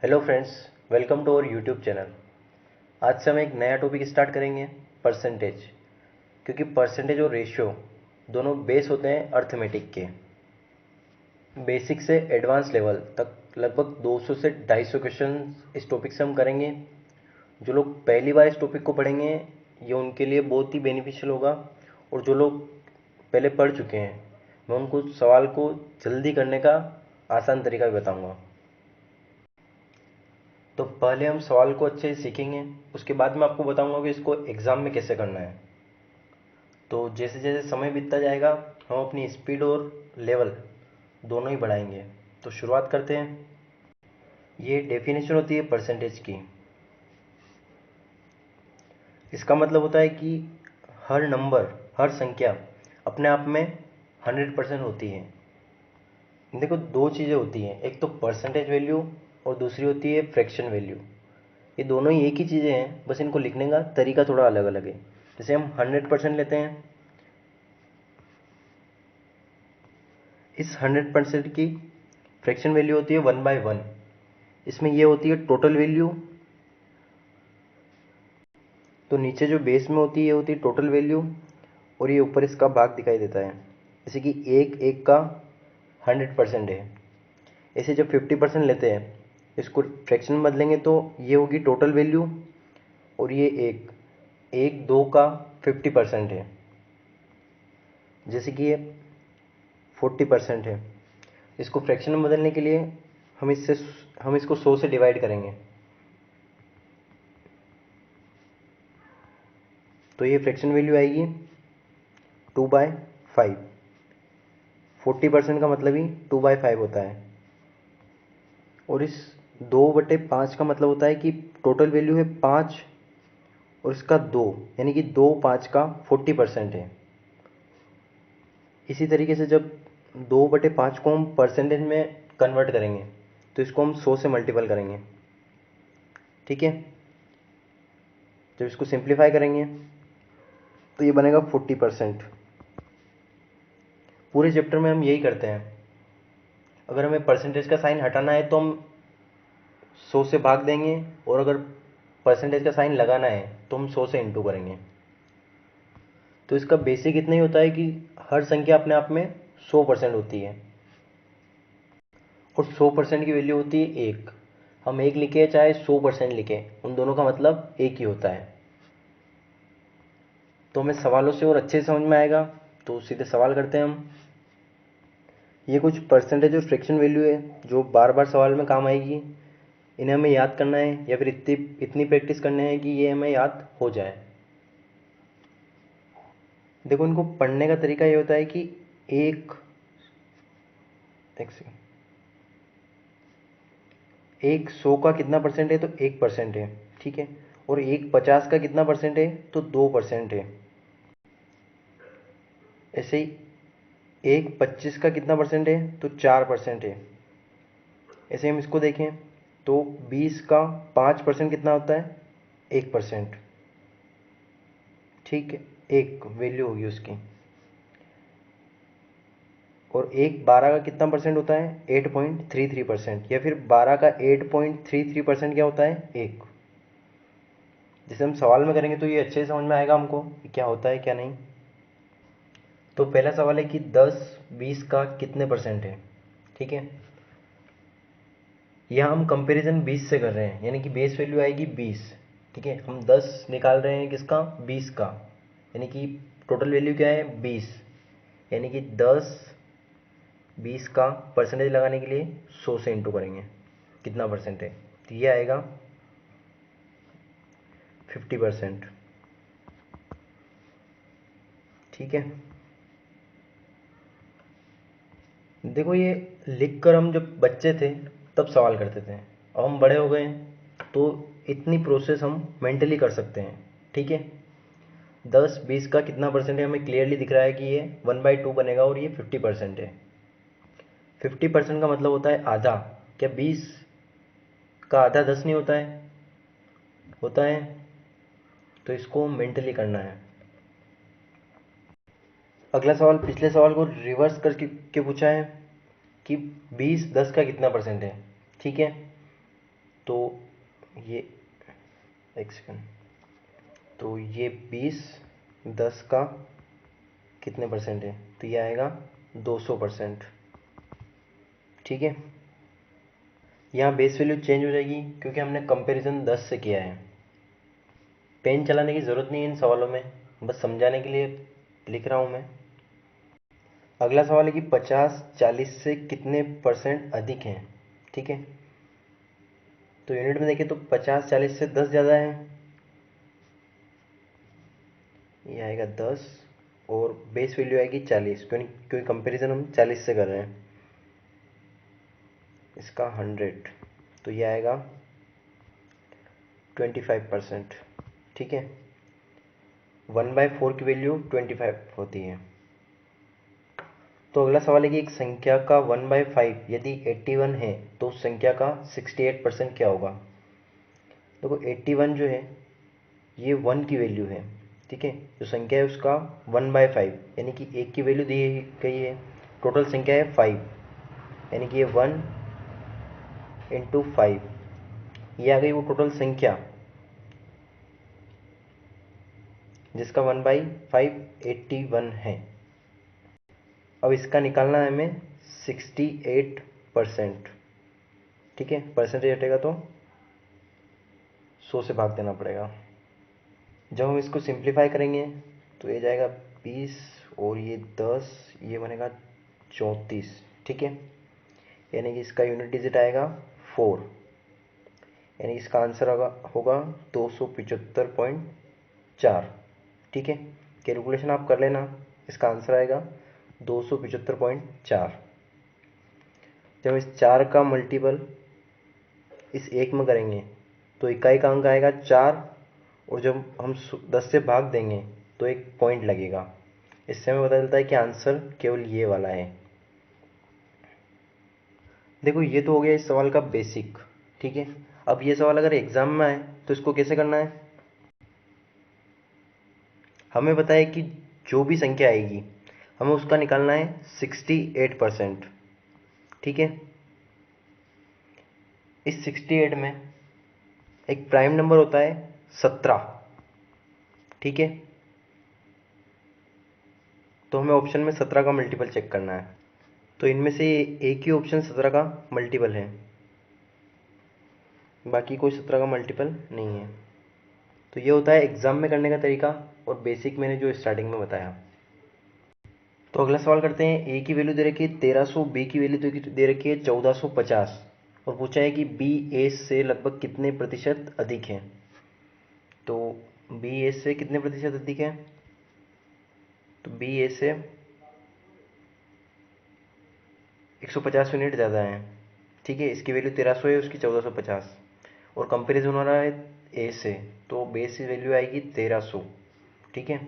Hello friends, welcome to our YouTube channel. आज से हम एक नया टॉपिक स्टार्ट करेंगे, परसेंटेज। क्योंकि परसेंटेज और रेशियो दोनों बेस होते हैं अर्थमेटिक के। बेसिक से एडवांस लेवल तक लगभग 200 से 250 क्वेश्चन इस टॉपिक से हम करेंगे। जो लोग पहली बार इस टॉपिक को पढ़ेंगे ये उनके लिए बहुत ही बेनिफिशियल होगा, और जो लोग पहले पढ़ चुके हैं मैं उनको सवाल को जल्दी करने का आसान तरीका भी बताऊंगा। तो पहले हम सवाल को अच्छे से सीखेंगे, उसके बाद मैं आपको बताऊंगा कि इसको एग्ज़ाम में कैसे करना है। तो जैसे जैसे समय बीतता जाएगा हम अपनी स्पीड और लेवल दोनों ही बढ़ाएंगे। तो शुरुआत करते हैं। ये डेफिनेशन होती है परसेंटेज की। इसका मतलब होता है कि हर नंबर, हर संख्या अपने आप में 100% होती है। देखो, दो चीज़ें होती हैं, एक तो परसेंटेज वैल्यू और दूसरी होती है फ्रैक्शन वैल्यू। ये दोनों ही एक ही चीज़ें हैं, बस इनको लिखने का तरीका थोड़ा अलग अलग है। जैसे हम 100% लेते हैं, इस 100% की फ्रैक्शन वैल्यू होती है 1/1। इसमें ये होती है टोटल वैल्यू, तो नीचे जो बेस में होती है ये होती है टोटल वैल्यू, और ये ऊपर इसका भाग दिखाई देता है। जैसे कि एक एक का 100% है। ऐसे जब 50% लेते हैं, इसको फ्रैक्शन में बदलेंगे तो ये होगी टोटल वैल्यू, और ये एक एक दो का 50% है। जैसे कि ये 40% है। इसको फ्रैक्शन में बदलने के लिए हम इसको 100 से डिवाइड करेंगे, तो ये फ्रैक्शन वैल्यू आएगी 2/5। 40% का मतलब ही 2/5 होता है। और इस 2/5 का मतलब होता है कि टोटल वैल्यू है 5 और इसका 2, यानी कि 2/5 का 40% है। इसी तरीके से जब 2/5 को हम परसेंटेज में कन्वर्ट करेंगे तो इसको हम 100 से मल्टीपल करेंगे। ठीक है, जब इसको सिंप्लीफाई करेंगे तो ये बनेगा 40%। पूरे चैप्टर में हम यही करते हैं। अगर हमें परसेंटेज का साइन हटाना है तो हम 100 से भाग देंगे, और अगर परसेंटेज का साइन लगाना है तो हम 100 से इंटू करेंगे। तो इसका बेसिक इतना ही होता है कि हर संख्या अपने आप में 100% होती है, और 100% की वैल्यू होती है एक। हम एक लिखे चाहे 100% लिखे, उन दोनों का मतलब एक ही होता है। तो हमें सवालों से और अच्छे से समझ में आएगा, तो सीधे सवाल करते हैं हम। ये कुछ परसेंटेज और फ्रैक्शन वैल्यू है जो बार बार सवाल में काम आएगी। इन्हें हमें याद करना है, या फिर इतनी इतनी प्रैक्टिस करने हैं कि ये हमें याद हो जाए। देखो, इनको पढ़ने का तरीका ये होता है कि एक सेकंड, एक 100 का कितना परसेंट है, तो 1% है। ठीक है, और एक 50 का कितना परसेंट है, तो 2% है। ऐसे ही एक 25 का कितना परसेंट है, तो 4% है। ऐसे हम इसको देखें तो 20 का 5% कितना होता है, 1%। ठीक है, एक वैल्यू होगी उसकी। और एक 12 का कितना परसेंट होता है, 8.33%, या फिर 12 का 8.33% क्या होता है, एक। जैसे हम सवाल में करेंगे तो ये अच्छे से समझ में आएगा हमको कि क्या होता है क्या नहीं। तो पहला सवाल है कि 10 20 का कितने परसेंट है। ठीक है, यहाँ हम कंपैरिजन 20 से कर रहे हैं, यानी कि बेस वैल्यू आएगी 20। ठीक है, हम 10 निकाल रहे हैं किसका, 20 का, यानी कि टोटल वैल्यू क्या है, 20। यानी कि 10 20 का परसेंटेज लगाने के लिए 100 से इंटू करेंगे, कितना परसेंट है, तो ये आएगा 50%। ठीक है, देखो ये लिख कर हम जब बच्चे थे तब सवाल करते थे, अब हम बड़े हो गए हैं तो इतनी प्रोसेस हम मेंटली कर सकते हैं। ठीक है, 10 20 का कितना परसेंट है हमें क्लियरली दिख रहा है कि ये 1/2 बनेगा, और ये 50% है। 50% का मतलब होता है आधा। क्या 20 का आधा 10 नहीं होता है, होता है। तो इसको मेंटली करना है। अगला सवाल पिछले सवाल को रिवर्स करके पूछा है कि 20 10 का कितना परसेंट है। ठीक है, तो ये एक सेकंड, तो ये 20 10 का कितने परसेंट है, तो ये आएगा 200%। ठीक है, यहाँ बेस वैल्यू चेंज हो जाएगी क्योंकि हमने कंपैरिजन 10 से किया है। पेन चलाने की ज़रूरत नहीं है इन सवालों में, बस समझाने के लिए लिख रहा हूँ मैं। अगला सवाल है कि 50 40 से कितने परसेंट अधिक हैं। ठीक है, तो यूनिट में देखें तो 50 40 से 10 ज़्यादा है, ये आएगा 10, और बेस वैल्यू आएगी 40, क्योंकि कंपैरिजन हम 40 से कर रहे हैं, इसका 100, तो ये आएगा 25%। ठीक है, 1/4 की वैल्यू 25 होती है। तो अगला सवाल है कि एक संख्या का 1/5 यदि 81 है तो उस संख्या का 68% क्या होगा। देखो 81 जो है ये 1 की वैल्यू है। ठीक है, जो संख्या है उसका 1/5 यानी कि 1 की वैल्यू दी गई है, टोटल संख्या है 5, यानी कि ये 1 × 5, ये आ गई वो टोटल संख्या जिसका 1/5 81 है। अब इसका निकालना है हमें 68%। ठीक है, परसेंटेज हटेगा तो 100 से भाग देना पड़ेगा। जब हम इसको सिंप्लीफाई करेंगे तो ये जाएगा 20 और ये 10, ये बनेगा 34। ठीक है, यानी कि इसका यूनिट डिजिट आएगा 4, यानी इसका आंसर होगा 275.4। ठीक है, कैलकुलेशन आप कर लेना, इसका आंसर आएगा 275.4। जब इस 4 का मल्टीपल इस 1 में करेंगे तो इकाई का अंक आएगा 4, और जब हम 10 से भाग देंगे तो एक पॉइंट लगेगा। इससे हमें पता चलता है कि आंसर केवल ये वाला है। देखो ये तो हो गया इस सवाल का बेसिक। ठीक है, अब ये सवाल अगर एग्जाम में आए तो इसको कैसे करना है। हमें पता है कि जो भी संख्या आएगी हमें उसका निकालना है 68%। ठीक है, इस 68 में एक प्राइम नंबर होता है 17। ठीक है, तो हमें ऑप्शन में 17 का मल्टीपल चेक करना है, तो इनमें से एक ही ऑप्शन 17 का मल्टीपल है, बाकी कोई 17 का मल्टीपल नहीं है। तो ये होता है एग्जाम में करने का तरीका, और बेसिक मैंने जो स्टार्टिंग में बताया। तो अगला सवाल करते हैं। ए की वैल्यू दे रखी है 1300, बी की वैल्यू दे रखी है 1450, और पूछा है कि बी ए से लगभग कितने प्रतिशत अधिक है। तो बी ए से कितने प्रतिशत अधिक है, तो बी ए से 150 यूनिट ज़्यादा है। ठीक है, इसकी वैल्यू 1300 है, उसकी 1450, और कंपेरिजन हो रहा है ए से, तो बेस की वैल्यू आएगी 1300। ठीक है,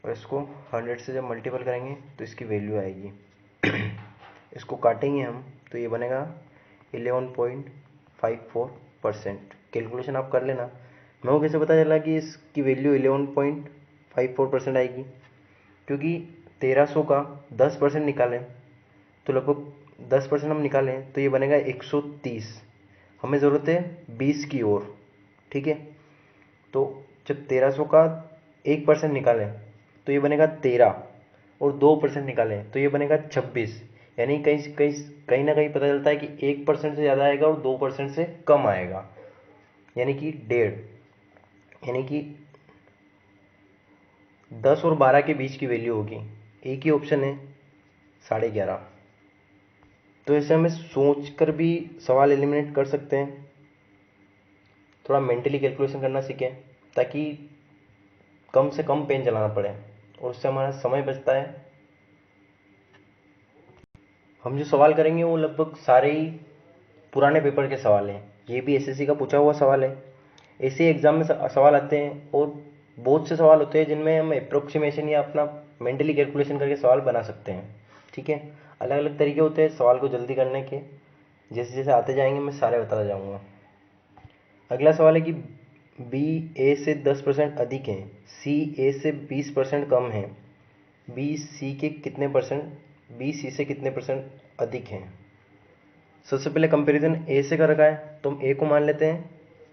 और इसको 100 से जब मल्टीपल करेंगे तो इसकी वैल्यू आएगी इसको काटेंगे हम तो ये बनेगा 11.54%। कैलकुलेशन आप कर लेना। मेरे को कैसे पता चला कि इसकी वैल्यू 11.54% आएगी, क्योंकि 1300 का 10% निकालें तो लगभग 10% हम निकालें तो ये बनेगा 130। हमें ज़रूरत है 20 की ओर। ठीक है, तो जब 1300 का 1% निकालें तो ये बनेगा 13, और 2% निकालें तो ये बनेगा 26। यानी कहीं कहीं कहीं ना कहीं पता चलता है कि 1% से ज़्यादा आएगा और 2% से कम आएगा, यानी कि 1.5, यानी कि 10 और 12 के बीच की वैल्यू होगी। एक ही ऑप्शन है 11.5। तो ऐसे हमें सोच कर भी सवाल एलिमिनेट कर सकते हैं। थोड़ा मेंटली कैलकुलेशन करना सीखें ताकि कम से कम पेन चलाना पड़े, और उससे हमारा समय बचता है। हम जो सवाल करेंगे वो लगभग सारे ही पुराने पेपर के सवाल हैं। ये भी एसएससी का पूछा हुआ सवाल है। ऐसे ही एग्जाम में सवाल आते हैं, और बहुत से सवाल होते हैं जिनमें हम अप्रोक्सीमेशन या अपना मेंटली कैलकुलेशन करके सवाल बना सकते हैं। ठीक है, अलग अलग तरीके होते हैं सवाल को जल्दी करने के। जैसे जैसे आते जाएंगे मैं सारे बताता जाऊँगा। अगला सवाल है कि बी ए से 10% अधिक है, सी ए से 20% कम है, बी सी से कितने परसेंट अधिक हैं। सबसे पहले कंपैरिजन ए से कर रखा है तो हम ए को मान लेते हैं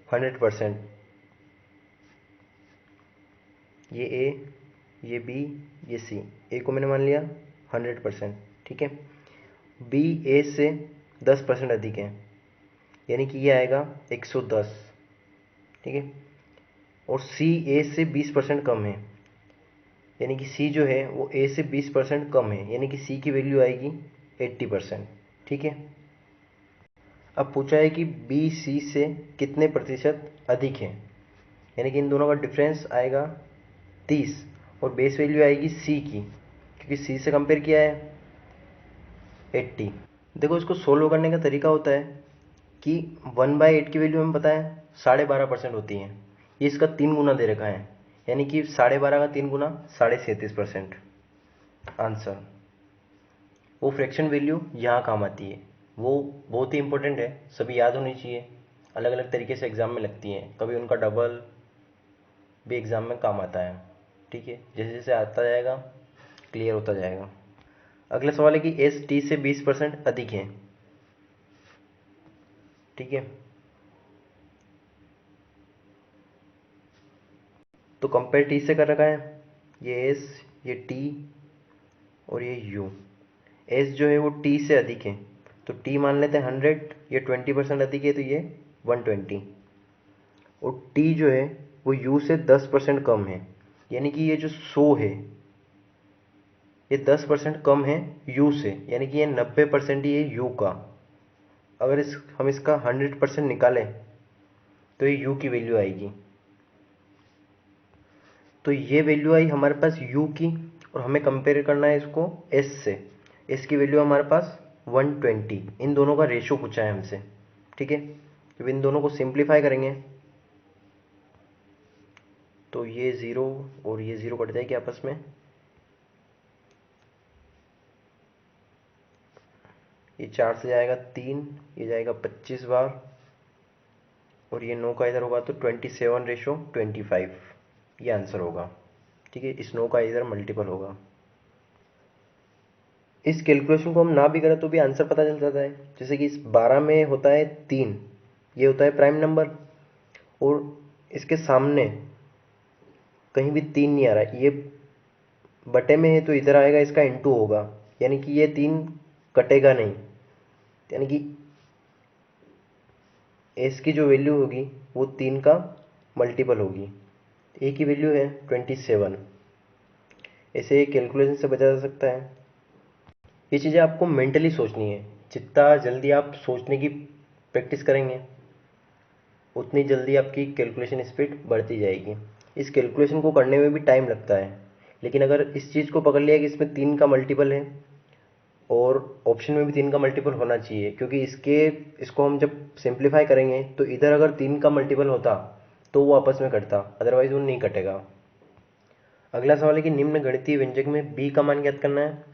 100%। ये ए, ये बी, ये सी। ए को मैंने मान लिया 100%, ठीक है। बी ए से 10% अधिक है, यानी कि ये आएगा 110, ठीक है। और सी ए से 20% कम है, यानी कि सी जो है वो ए से 20% कम है, यानी कि सी की वैल्यू आएगी 80%, ठीक है। अब पूछा है कि बी सी से कितने प्रतिशत अधिक है, यानी कि इन दोनों का डिफरेंस आएगा 30 और बेस वैल्यू आएगी सी की, क्योंकि सी से कंपेयर किया है 80। देखो इसको सोल्व करने का तरीका होता है कि 1/8 की वैल्यू हमें पता है 12.5% होती है। ये इसका 3 गुना दे रखा है, यानी कि 12.5 का 3 गुना 37%। आंसर। वो फ्रैक्शन वैल्यू यहाँ काम आती है, वो बहुत ही इंपॉर्टेंट है, सभी याद होनी चाहिए। अलग अलग तरीके से एग्ज़ाम में लगती हैं, कभी उनका डबल भी एग्ज़ाम में काम आता है, ठीक है। जैसे जैसे आता जाएगा क्लियर होता जाएगा। अगला सवाल है कि एस टी से 20% अधिक है, ठीक है। तो कंपेयर टी से कर रखा है, ये एस, ये टी और ये यू। एस जो है वो टी से अधिक है, तो टी मान लेते हैं 100, ये 20% अधिक है तो ये 120। और टी जो है वो यू से 10% कम है, यानी कि ये जो 100 है ये 10% कम है यू से, यानी कि ये 90% ही है यू का। अगर हम इसका 100% निकालें तो ये यू की वैल्यू आएगी। तो ये वैल्यू आई हमारे पास यू की, और हमें कंपेयर करना है इसको एस से। एस की वैल्यू हमारे पास 120। इन दोनों का रेशो पूछा है हमसे, ठीक है। जब इन दोनों को सिंप्लीफाई करेंगे तो ये 0 और ये 0 कट जाएगी आपस में, ये 4 से जाएगा 3, ये जाएगा 25 बार, और ये 9 का इधर होगा तो 27/25, ये आंसर होगा, ठीक है। इस 9 का इधर मल्टीपल होगा। इस कैलकुलेशन को हम ना भी करें तो भी आंसर पता चल जाता है। जैसे कि इस 12 में होता है 3, ये होता है प्राइम नंबर, और इसके सामने कहीं भी 3 नहीं आ रहा है, ये बटे में है तो इधर आएगा इसका इंटू होगा, यानी कि ये 3 कटेगा नहीं, यानी कि एस की जो वैल्यू होगी वो 3 का मल्टीपल होगी। ए की वैल्यू है 27। ऐसे कैलकुलेशन से बचा जा सकता है। ये चीज़ें आपको मेंटली सोचनी है, जितना जल्दी आप सोचने की प्रैक्टिस करेंगे उतनी जल्दी आपकी कैलकुलेशन स्पीड बढ़ती जाएगी। इस कैलकुलेशन को करने में भी टाइम लगता है, लेकिन अगर इस चीज़ को पकड़ लिया कि इसमें 3 का मल्टीपल है और ऑप्शन में भी 3 का मल्टीपल होना चाहिए, क्योंकि इसको हम जब सिंप्लीफाई करेंगे तो इधर अगर 3 का मल्टीपल होता तो वो आपस में कटता, अदरवाइज वो नहीं कटेगा। अगला सवाल है कि निम्न गणितीय व्यंजक में बी का मान ज्ञात करना है।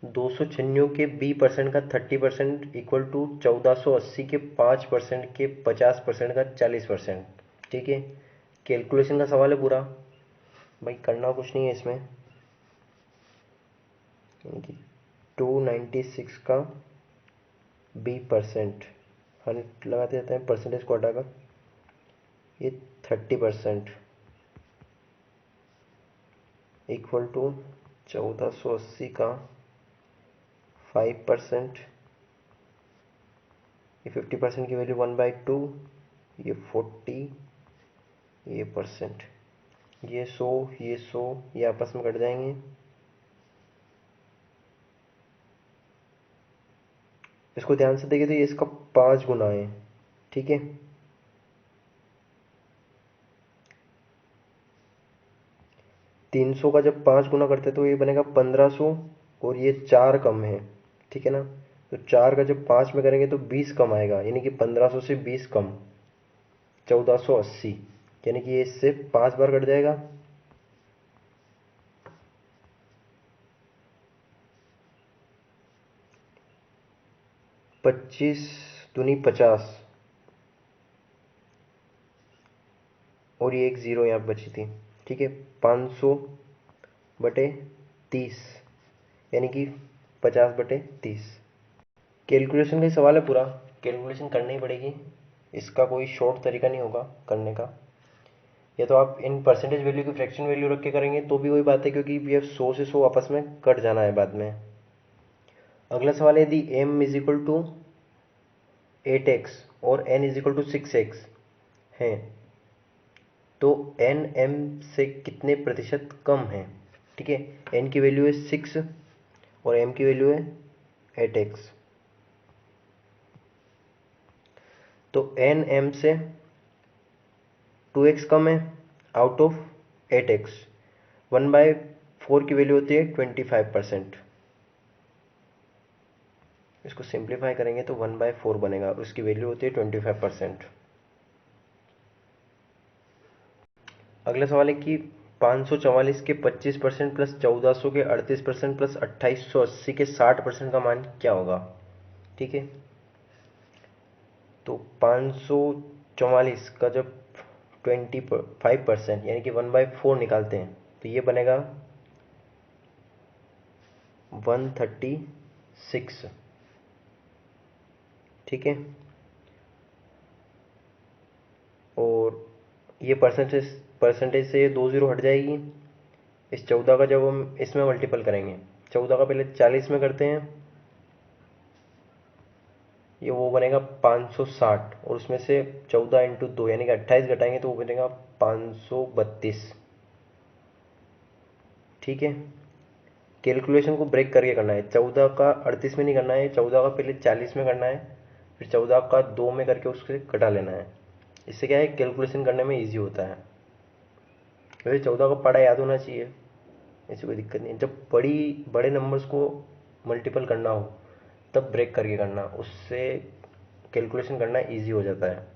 296 के b% का 30% इक्वल टू 1480 के 5% के 50% का 40%, ठीक है। कैलकुलेशन का सवाल है पूरा, भाई करना कुछ नहीं है इसमें, यानी कि 296 का b%, 100 लगाते जाते हैं परसेंटेज को हटाकर, ये 30% इक्वल टू 1480 का 5%, ये 50% की वैल्यू 1/2, ये 40, ये परसेंट, ये 100, ये 100, ये आपस में कट जाएंगे। इसको ध्यान से देखिए तो ये इसका 5 गुना है, ठीक है। तीन सौ का जब 5 गुना करते तो ये बनेगा 1500, और ये 4 कम है, ठीक है ना। तो 4 का जब 5 में करेंगे तो 20 कम आएगा, यानी कि 1500 से 20 कम 1480, यानी कि ये इससे 5 बार कट जाएगा। 25 दूनी 50, और ये एक 0 यहाँ बची थी, ठीक है। 500/30, यानी कि 50/30। कैलकुलेशन का ही सवाल है पूरा, कैलकुलेशन करनी ही पड़ेगी, इसका कोई शॉर्ट तरीका नहीं होगा करने का। या तो आप इन परसेंटेज वैल्यू की फ्रैक्शन वैल्यू रख के करेंगे तो भी वही बात है, क्योंकि ये 100 से 100 आपस में कट जाना है बाद में। अगला सवाल है, यदि m is equal to 8x और n is equal to 6x है तो n m से कितने प्रतिशत कम है। ठीक है, n की वैल्यू है 6 और m की वैल्यू है 8x, तो n m से 2x कम है आउट ऑफ 8x। 1/4 की वैल्यू होती है 25%। इसको सिंप्लीफाई करेंगे तो 1/4 बनेगा और उसकी वैल्यू होती है 25%। अगला सवाल है कि 544 के 25% प्लस 1400 के 38% प्लस 2880 के 60% का मान क्या होगा। ठीक है, तो 544 का जब 25% यानी कि 1/4 निकालते हैं तो ये बनेगा 136। ठीक है, और ये परसेंटेज से ये 2 जीरो हट जाएगी। इस 14 का जब हम इसमें मल्टीपल करेंगे, 14 का पहले 40 में करते हैं, ये वो बनेगा 560 और उसमें से 14 इंटू 2 यानी कि 28 घटाएंगे तो वो बनेगा 532। ठीक है, कैलकुलेशन को ब्रेक करके करना है, 14 का 38 में नहीं करना है, 14 का पहले 40 में करना है, फिर 14 का 2 में करके उससे कटा लेना है। इससे क्या है, कैलकुलेशन करने में ईजी होता है। वैसे 14 का पढ़ा याद होना चाहिए, ऐसी कोई दिक्कत नहीं है। जब बड़े नंबर्स को मल्टीपल करना हो तब ब्रेक करके करना, उससे कैलकुलेशन करना इजी हो जाता है।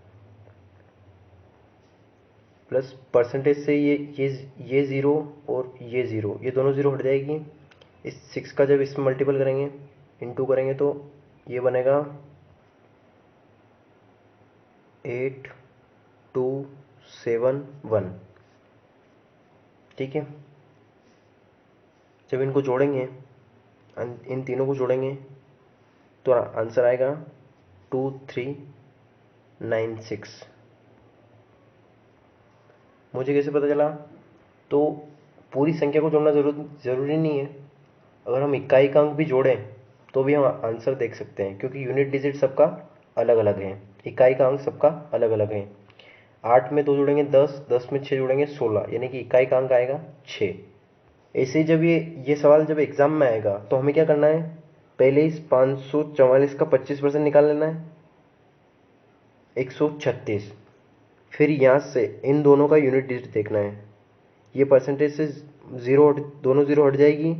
प्लस परसेंटेज से ये ज़ीरो और ये ज़ीरो, ये दोनों ज़ीरो हट जाएगी। इस 6 का जब इसमें मल्टीपल करेंगे, इंटू करेंगे तो ये बनेगा 8271। ठीक है, जब इनको जोड़ेंगे, इन तीनों को जोड़ेंगे तो आंसर आएगा 2396। मुझे कैसे पता चला, तो पूरी संख्या को जोड़ना ज़रूरी नहीं है, अगर हम इकाई का अंक भी जोड़ें तो भी हम आंसर देख सकते हैं, क्योंकि यूनिट डिजिट सबका अलग अलग है, इकाई का अंक सबका अलग अलग है। 8 में 2 जोड़ेंगे 10, 10 में 6 जोड़ेंगे 16, यानी कि इकाई का अंक आएगा 6। ऐसे ही जब ये सवाल जब एग्जाम में आएगा तो हमें क्या करना है, पहले इस 544 का 25% निकाल लेना है 136, फिर यहाँ से इन दोनों का यूनिट डिजिट देखना है, ये परसेंटेज से ज़ीरो दोनों ज़ीरो हट जाएगी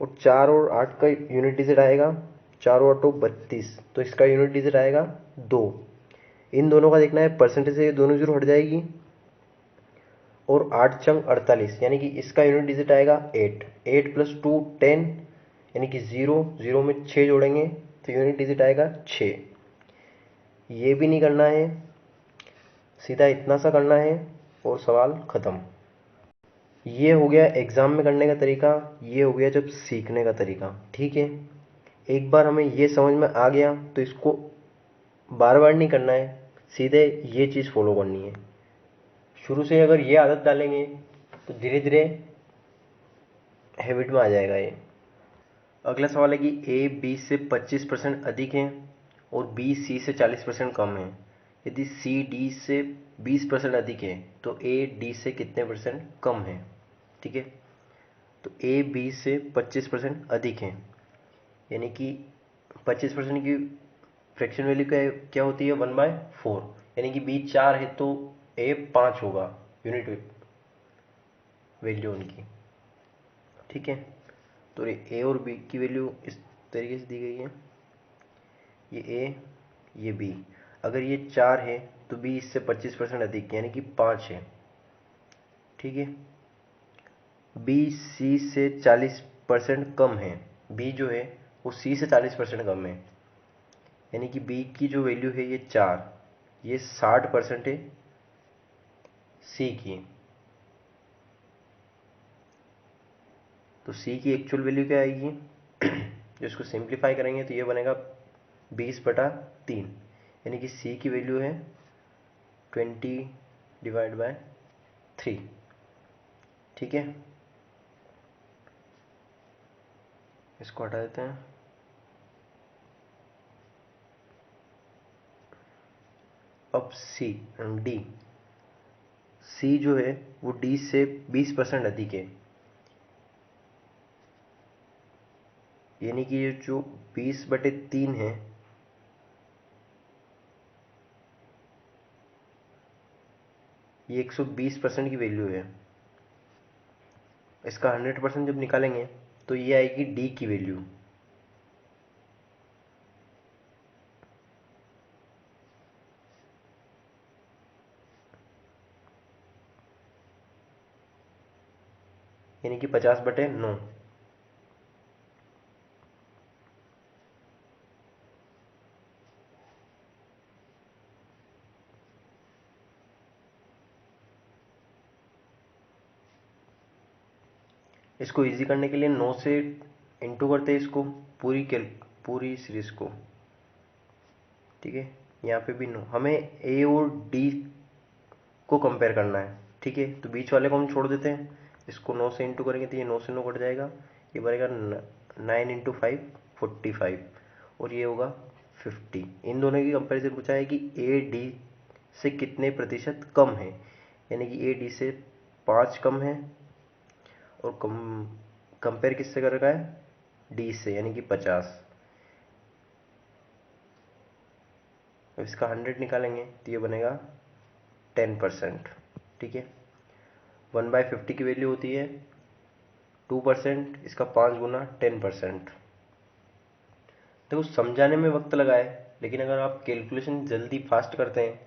और 4 और 8 का यूनिट डिजिट आएगा, 4 और 8 32, तो इसका यूनिट डिजिट आएगा 2। इन दोनों का देखना है, परसेंटेज से ये दोनों जीरो हट जाएगी और 8 चंग 48, यानी कि इसका यूनिट डिजिट आएगा 8। 8 प्लस 2 10, यानी कि 0, 0 में 6 जोड़ेंगे तो यूनिट डिजिट आएगा 6। ये भी नहीं करना है, सीधा इतना सा करना है और सवाल ख़त्म। ये हो गया एग्ज़ाम में करने का तरीका, ये हो गया जब सीखने का तरीका। ठीक है, एक बार हमें ये समझ में आ गया तो इसको बार बार नहीं करना है, सीधे ये चीज़ फॉलो करनी है। शुरू से अगर ये आदत डालेंगे तो धीरे धीरे हैबिट में आ जाएगा ये। अगला सवाल है कि ए बी से 25% अधिक है और बी सी से 40% कम है। यदि सी डी से 20% अधिक है तो ए डी से कितने परसेंट कम है। ठीक है, तो ए बी से 25% अधिक है, यानी कि 25% की फ्रैक्शन वैल्यू क्या होती है 1/4, यानी कि बी 4 है तो ए 5 होगा यूनिट वैल्यू उनकी। ठीक है, तो ए और बी की वैल्यू इस तरीके से दी गई है, ये ए ये बी। अगर ये 4 है तो बी इससे 25% अधिक यानी कि 5 है। ठीक है, बी सी से 40% कम है, बी जो है वो सी से 40% कम है, यानी कि बी की जो वैल्यू है ये 4, ये 60% है सी की। तो सी की एक्चुअल वैल्यू क्या आएगी जो इसको सिंप्लीफाई करेंगे तो ये बनेगा 20/3, यानी कि C की वैल्यू है 20/3। ठीक है, इसको हटा देते हैं। अब डी जो है वो डी से 20% अधिक है, यानी कि ये जो 20/3 है ये 120% की वैल्यू है। इसका 100% जब निकालेंगे तो ये आएगी डी की वैल्यू। यानी कि 50/9। इसको इजी करने के लिए 9 से इंटू करते हैं इसको, पूरी सीरीज को। ठीक है, यहाँ पे भी 9, हमें ए और डी को कंपेयर करना है। ठीक है, तो बीच वाले को हम छोड़ देते हैं। इसको 9 से इंटू करेंगे तो ये 9 से 9 कट जाएगा, ये बनेगा 9 × 5 45, और ये होगा 50। इन दोनों की कंपैरिजन पूछा है कि ए डी से कितने प्रतिशत कम है, यानी कि ए डी से 5 कम है, और कंपेयर किससे कर रखा है, डी से, यानी कि 50। अब इसका 100 निकालेंगे तो ये बनेगा 10%। ठीक है, 1/50 की वैल्यू होती है 2%, इसका 5 गुना 10%। देखो समझाने में वक्त लगा है, लेकिन अगर आप कैलकुलेशन जल्दी फास्ट करते हैं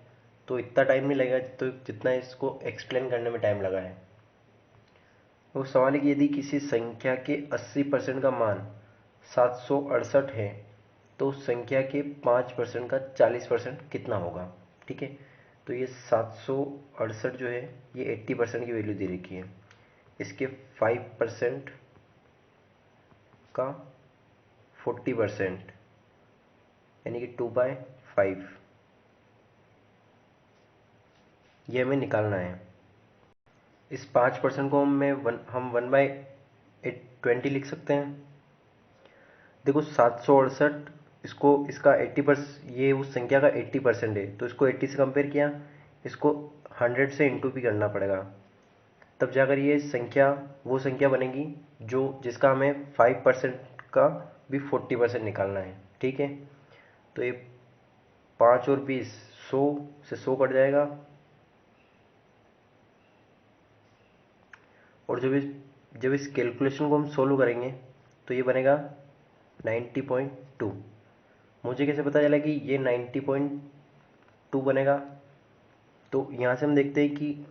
तो इतना टाइम नहीं लगेगा तो जितना इसको एक्सप्लेन करने में टाइम लगा है। वो सवाल है कि यदि किसी संख्या के 80% का मान 768 है तो उस संख्या के 5% का 40% कितना होगा। ठीक है, तो ये 768 जो है ये 80% की वैल्यू दे रखी है, इसके 5% का 40%, यानी कि 2/5, ये हमें निकालना है। इस 5% को हम 1/20 लिख सकते हैं। देखो 768, इसका 80%, ये उस संख्या का 80% है, तो इसको 80 से कंपेयर किया, इसको 100 से इंटू भी करना पड़ेगा, तब जाकर ये संख्या वो संख्या बनेगी जो जिसका हमें 5% का भी 40% निकालना है। ठीक है, तो ये 5 और 20, 100 से 100 कट जाएगा, और जब इस कैलकुलेशन को हम सोल्व करेंगे तो ये बनेगा 90.2। मुझे कैसे पता चला कि ये 90.2 बनेगा, तो यहाँ से हम देखते हैं कि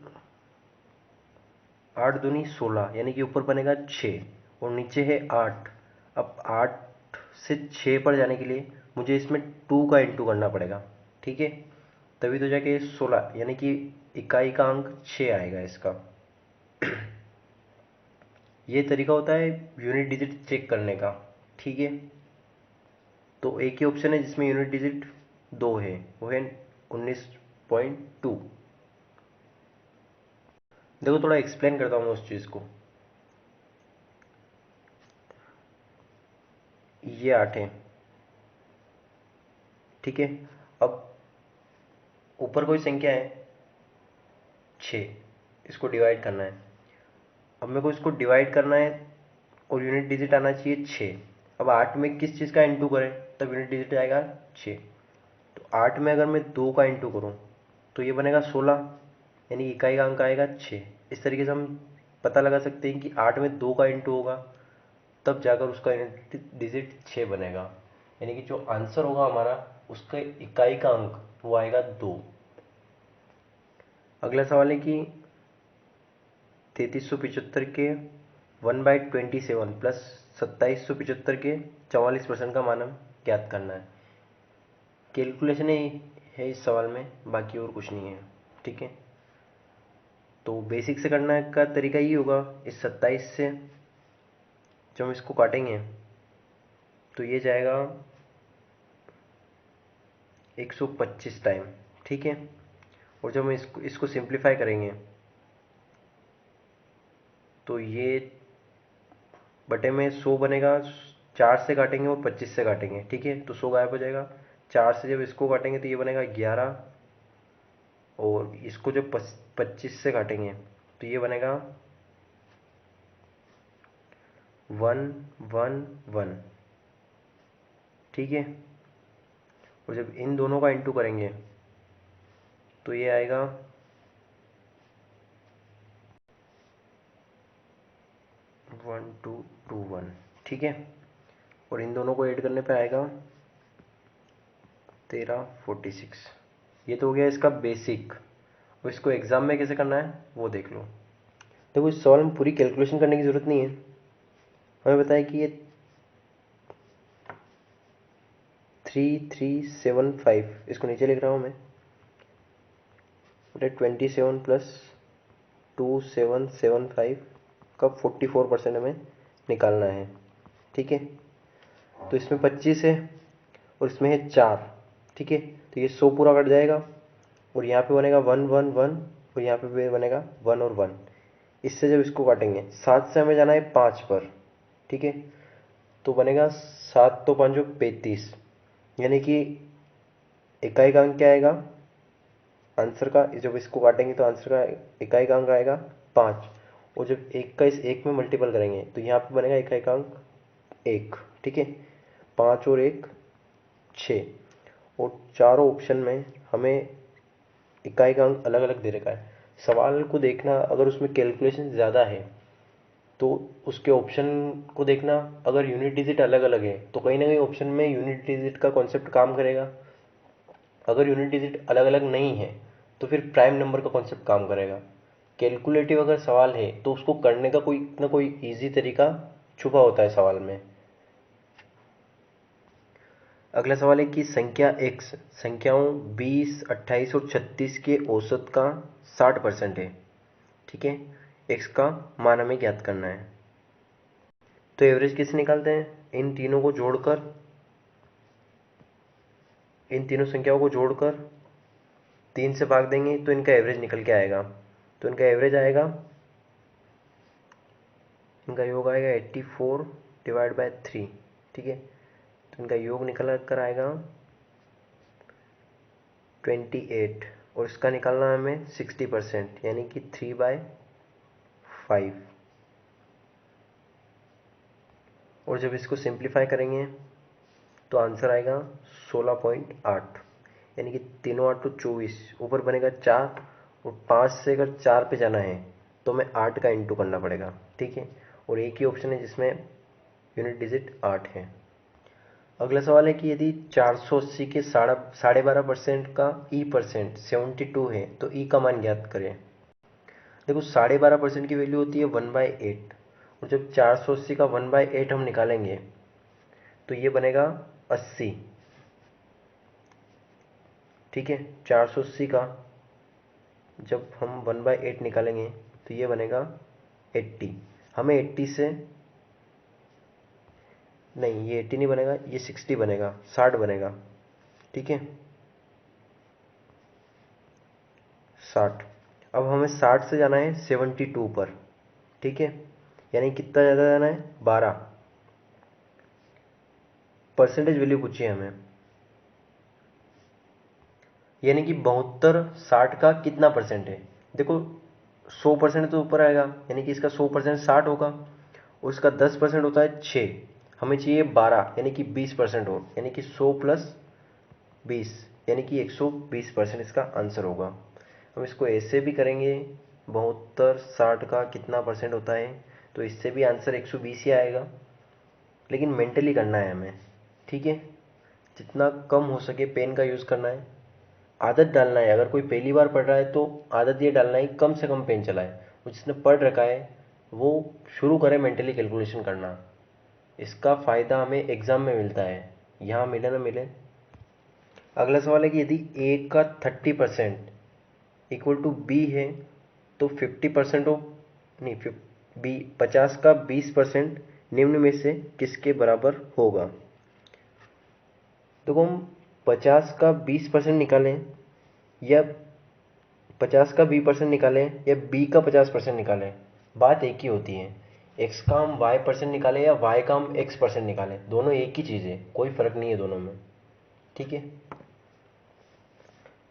8 दूनी 16, यानी कि ऊपर बनेगा 6 और नीचे है 8। अब 8 से 6 पर जाने के लिए मुझे इसमें 2 का इंटू करना पड़ेगा। ठीक है, तभी तो जाके 16, यानी कि इकाई का अंक 6 आएगा इसका। ये तरीका होता है यूनिट डिजिट चेक करने का। ठीक है, तो एक ही ऑप्शन है जिसमें यूनिट डिजिट 2 है, वो है 19.2। देखो थोड़ा एक्सप्लेन करता हूँ उस चीज़ को। ये 8 है। ठीक है, अब ऊपर कोई संख्या है 6, इसको डिवाइड करना है। अब मेरे को इसको डिवाइड करना है और यूनिट डिजिट आना चाहिए 6। अब 8 में किस चीज़ का इंटू करें तब यूनिट डिजिट आएगा 6। तो 8 में अगर मैं 2 का इंटू करूँ तो ये बनेगा 16, यानी इकाई का अंक आएगा 6। इस तरीके से हम पता लगा सकते हैं कि 8 में 2 का इंटू होगा तब जाकर उसका यूनिट डिजिट 6 बनेगा, यानी कि जो आंसर होगा हमारा उसका इकाई का अंक वो आएगा 2। अगला सवाल है कि 3375 के 1/27 प्लस 2775 के 44% का मान हम ज्ञात करना है। कैलकुलेशन है इस सवाल में, बाकी और कुछ नहीं है। ठीक है, तो बेसिक से करने का तरीका ये होगा, इस 27 से जब हम इसको काटेंगे तो ये जाएगा 125 टाइम, ठीक है। और जब हम इसको सिंप्लीफाई करेंगे तो ये बटे में 100 बनेगा, 4 से काटेंगे और 25 से काटेंगे, ठीक है, तो 100 गायब हो जाएगा। 4 से जब इसको काटेंगे तो ये बनेगा 11, और इसको जब 25 से काटेंगे तो ये बनेगा 111, ठीक है। और जब इन दोनों का इंटू करेंगे तो ये आएगा 1221, ठीक है। और इन दोनों को ऐड करने पे आएगा 1346। ये तो हो गया इसका बेसिक। अब इसको एग्जाम में कैसे करना है वो देख लो। देखो इस सवाल में पूरी कैलकुलेशन करने की जरूरत नहीं है। हमें बताया कि ये 3375, इसको नीचे लिख रहा हूँ मैं, 27 प्लस 2775 का 44% हमें निकालना है, ठीक है। तो इसमें 25 है और इसमें है 4, ठीक है, तो ये 100 पूरा कट जाएगा और यहाँ पे बनेगा 111 और यहाँ पे बनेगा 1 और 1। इससे जब इसको काटेंगे 7 से हमें जाना है 5 पर, ठीक है, तो बनेगा 7 तो 5 35, यानी कि इकाई का अंक क्या आएगा आंसर का, जब इसको काटेंगे तो आंसर का इकाई का अंक आएगा 5, और जब एक का इस एक में मल्टीपल करेंगे तो यहाँ पे बनेगा इकाई का अंक 1, ठीक है। 5 और 1 6, और चारों ऑप्शन में हमें इकाई का अंक अलग अलग दे रखा है। सवाल को देखना, अगर उसमें कैलकुलेशन ज़्यादा है तो उसके ऑप्शन को देखना, अगर यूनिट डिजिट अलग अलग है तो कहीं ना कहीं ऑप्शन में यूनिट डिजिट का कॉन्सेप्ट काम करेगा। अगर यूनिट डिजिट अलग अलग नहीं है तो फिर प्राइम नंबर का कॉन्सेप्ट काम करेगा। कैलकुलेटिव अगर सवाल है तो उसको करने का कोई ना कोई इजी तरीका छुपा होता है सवाल में। अगला सवाल है कि संख्या x संख्याओं 20, 28 और 36 के औसत का 60% है, ठीक है। x का मान हमें ज्ञात करना है। तो एवरेज कैसे निकालते हैं, इन तीनों को जोड़कर, इन तीनों संख्याओं को जोड़कर 3 से भाग देंगे तो इनका एवरेज निकल के आएगा। तो इनका एवरेज आएगा, इनका योग आएगा 84 डिवाइड बाय 3, ठीक है। तो इनका योग निकल कर आएगा 28, और इसका निकालना है हमें 60%, यानी कि 3/5। और जब इसको सिंप्लीफाई करेंगे तो आंसर आएगा 16.8, यानी कि तीनों 8 तो 24, ऊपर बनेगा 4, और 5 से अगर 4 पे जाना है तो हमें 8 का इंटू करना पड़ेगा, ठीक है। और एक ही ऑप्शन है जिसमें यूनिट डिजिट 8 है। अगला सवाल है कि यदि 480 के 12.5% का % 72 है तो ई का मान ज्ञात करें। देखो 12.5% की वैल्यू होती है 1/8, और जब 480 का 1/8 हम निकालेंगे तो ये बनेगा 80, ठीक है। 480 का जब हम 1/8 निकालेंगे तो ये बनेगा 80। हमें 80 से, नहीं ये 80 नहीं बनेगा, ये 60 बनेगा, 60 बनेगा, ठीक है, 60। अब हमें 60 से जाना है 72 पर, ठीक है, यानी कितना ज़्यादा जाना है 12। परसेंटेज वैल्यू पूछिए हमें, यानी कि 72 60 का कितना परसेंट है। देखो 100% तो ऊपर आएगा, यानी कि इसका 100% 60 होगा, और इसका 10% होता है 6, हमें चाहिए 12, यानी कि 20% हो, यानी कि 100 प्लस 20, यानी कि 120% इसका आंसर होगा। हम इसको ऐसे भी करेंगे, 72 60 का कितना परसेंट होता है, तो इससे भी आंसर 120 ही आएगा, लेकिन मेंटली करना है हमें, ठीक है। जितना कम हो सके पेन का यूज़ करना है, आदत डालना है। अगर कोई पहली बार पढ़ रहा है तो आदत ये डालना है कि कम से कम पेन चलाए, वो जिसने पढ़ रखा है वो शुरू करे मेंटली कैलकुलेशन करना। इसका फ़ायदा हमें एग्ज़ाम में मिलता है, यहाँ मिले ना मिले। अगला सवाल है कि यदि ए का 30% इक्वल टू बी है तो 50% हो, नहीं, बी 50 का 20% निम्न में से किसके बराबर होगा। देखो हम 50 का 20% निकालें या 50 का 20% निकालें या b का 50% निकालें, बात एक ही होती है। x का हम y% निकालें या y का हम x% निकालें, दोनों एक ही चीज़ है, कोई फ़र्क नहीं है दोनों में। ठीक है,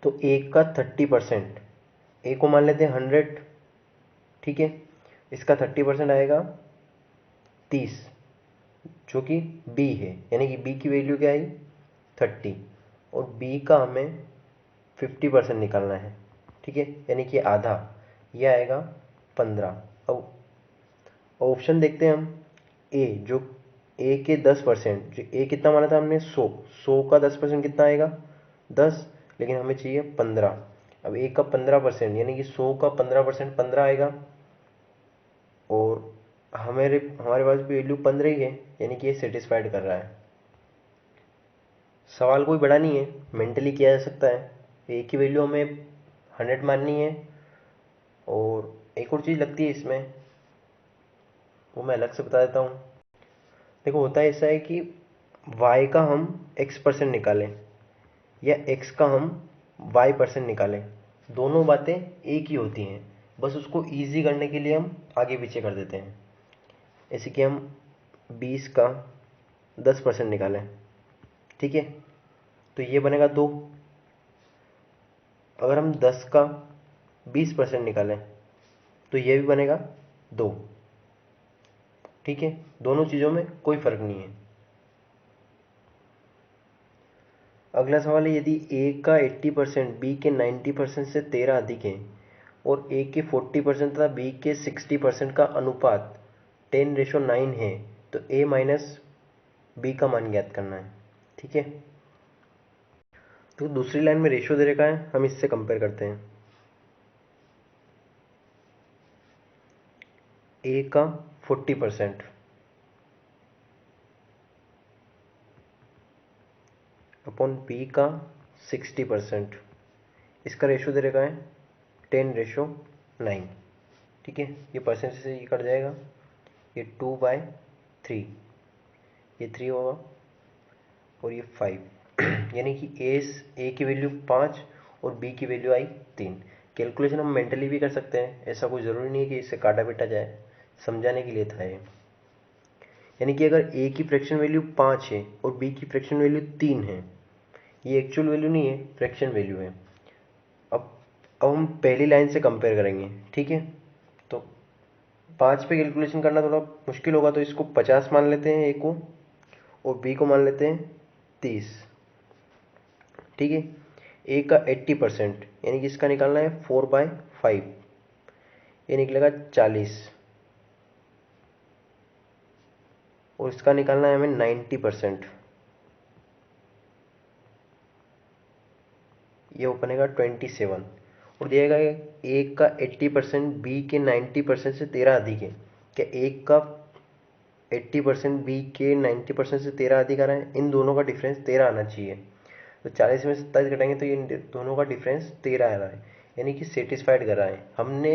तो a का 30%, a को मान लेते हैं 100। ठीक है, इसका 30% आएगा 30, जो कि b है, यानी कि b की वैल्यू क्या आई 30, और b का हमें 50% निकालना है। ठीक है, यानी कि आधा, ये आएगा 15। अब ऑप्शन देखते हैं हम, a जो a के 10%, जो a कितना माना था हमने 100 का 10% कितना आएगा 10, लेकिन हमें चाहिए 15। अब a का 15% यानी कि 100 का 15% 15 आएगा, और हमारे पास भी वैल्यू 15 ही है, यानी कि ये सेटिस्फाइड कर रहा है। सवाल कोई बड़ा नहीं है, मेंटली किया जा सकता है। a की वैल्यू हमें 100 माननी है, और एक और चीज़ लगती है इसमें, वो मैं अलग से बता देता हूँ। देखो, होता है ऐसा है कि y का हम x% निकालें या x का हम y% निकालें, दोनों बातें एक ही होती हैं, बस उसको ईजी करने के लिए हम आगे पीछे कर देते हैं। जैसे कि हम 20 का 10% निकालें, ठीक है, तो ये बनेगा 2। अगर हम 10 का 20% निकालें तो ये भी बनेगा 2। ठीक है, दोनों चीज़ों में कोई फ़र्क नहीं है। अगला सवाल है, यदि a का 80% b के 90% से 13 अधिक है और a के 40% तथा b के 60% का अनुपात 10:9 है, तो a माइनस b का मान ज्ञात करना है। ठीक है, तो दूसरी लाइन में रेशियो दे रखा है, हम इससे कंपेयर करते हैं। a का 40% अपॉन b का 60%, इसका रेशियो दे रखा है 10:9। ठीक है, ये परसेंटेज से ये कट जाएगा, ये 2/3, ये 3 होगा, और ये 5 यानी कि ए की वैल्यू 5 और बी की वैल्यू आई 3। कैलकुलेशन हम मेंटली भी कर सकते हैं, ऐसा कोई ज़रूरी नहीं है कि इससे काटा पीटा जाए, समझाने के लिए था ये। यानी कि अगर ए की फ्रैक्शन वैल्यू 5 है और बी की फ्रैक्शन वैल्यू 3 है, ये एक्चुअल वैल्यू नहीं है, फ्रैक्शन वैल्यू है। अब हम पहली लाइन से कंपेयर करेंगे। ठीक है, तो 5 पे कैलकुलेशन करना थोड़ा मुश्किल होगा, तो इसको 50 मान लेते हैं ए को, और बी को मान लेते हैं 30। ठीक है, ए का 80% यानी कि इसका निकालना है 4/5, ये निकलेगा 40, और इसका निकालना है हमें 90%, ये वो बनेगा 27। और दिया गया ए का 80% बी के 90% से 13 अधिक है। क्या ए का 80% बी के 90% से 13 अधिक आ रहा है? इन दोनों का डिफरेंस 13 आना चाहिए। तो 40 में 27 घटाएंगे तो ये दोनों का डिफरेंस 13 आ रहा है, यानी कि सेटिस्फाइड कर रहा है। हमने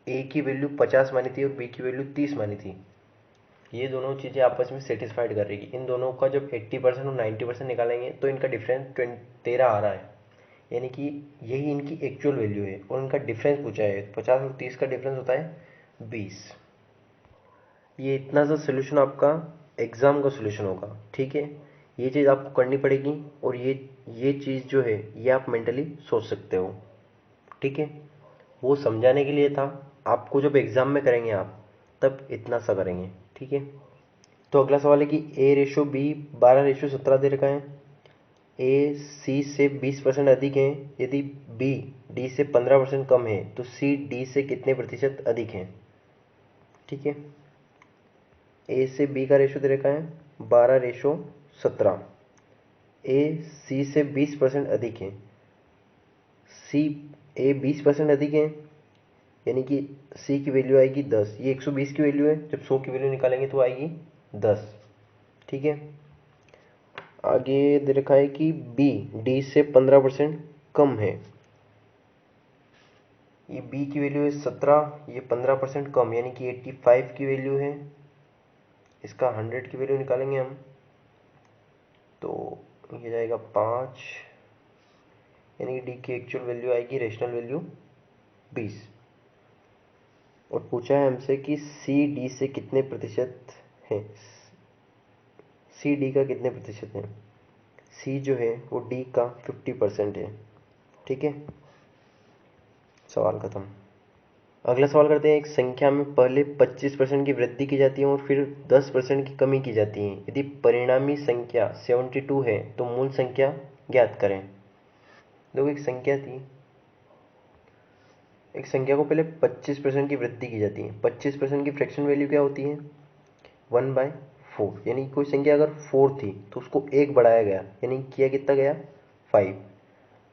ए की वैल्यू 50 मानी थी और बी की वैल्यू 30 मानी थी, ये दोनों चीज़ें आपस में सेटिस्फाइड कर रही है। इन दोनों का जब 80% और 90% निकालेंगे तो इनका डिफरेंस 13 आ रहा है, यानी कि यही इनकी एक्चुअल वैल्यू है, और इनका डिफरेंस पूछा है। 50 और 30 का डिफरेंस होता है 20। ये इतना सा सोल्यूशन आपका एग्ज़ाम का सोल्यूशन होगा। ठीक है, ये चीज़ आपको करनी पड़ेगी, और ये चीज़ जो है ये आप मेंटली सोच सकते हो। ठीक है, वो समझाने के लिए था, आपको जब एग्ज़ाम में करेंगे आप तब इतना सा करेंगे। ठीक है, तो अगला सवाल है कि a/b 12:17 दे रखा है। ए सी से 20% अधिक है, यदि बी डी से 15% कम है तो सी डी से कितने प्रतिशत अधिक है। ठीक है, ए से बी का रेशो दे रखा है 12:17, ए सी से 20% अधिक है, सी ए 20% अधिक है, यानी कि सी की वैल्यू आएगी 10। ये 120 की वैल्यू है, जब 100 की वैल्यू निकालेंगे तो आएगी 10। ठीक है, आगे दे रखा है कि बी डी से 15% कम है। ये बी की वैल्यू है 17, ये 15% कम, यानी कि 85 की वैल्यू है। इसका 100 की वैल्यू निकालेंगे हम, तो ये जाएगा 5, यानी कि डी की एक्चुअल वैल्यू आएगी रेशनल वैल्यू 20। और पूछा है हमसे कि सी डी से कितने प्रतिशत है, सी डी का कितने प्रतिशत है। सी जो है वो डी का 50% है। ठीक है, सवाल खत्म। अगला सवाल करते हैं। एक संख्या में पहले 25% की वृद्धि की जाती है और फिर 10% की कमी की जाती है। यदि परिणामी संख्या 72 है तो मूल संख्या ज्ञात करें। देखो, एक संख्या थी, एक संख्या को पहले 25% की वृद्धि की जाती है। 25% की फ्रैक्शन वैल्यू क्या होती है, 1/4। यानी कोई संख्या अगर 4 थी तो उसको 1 बढ़ाया गया, यानी किया कितना गया, 5।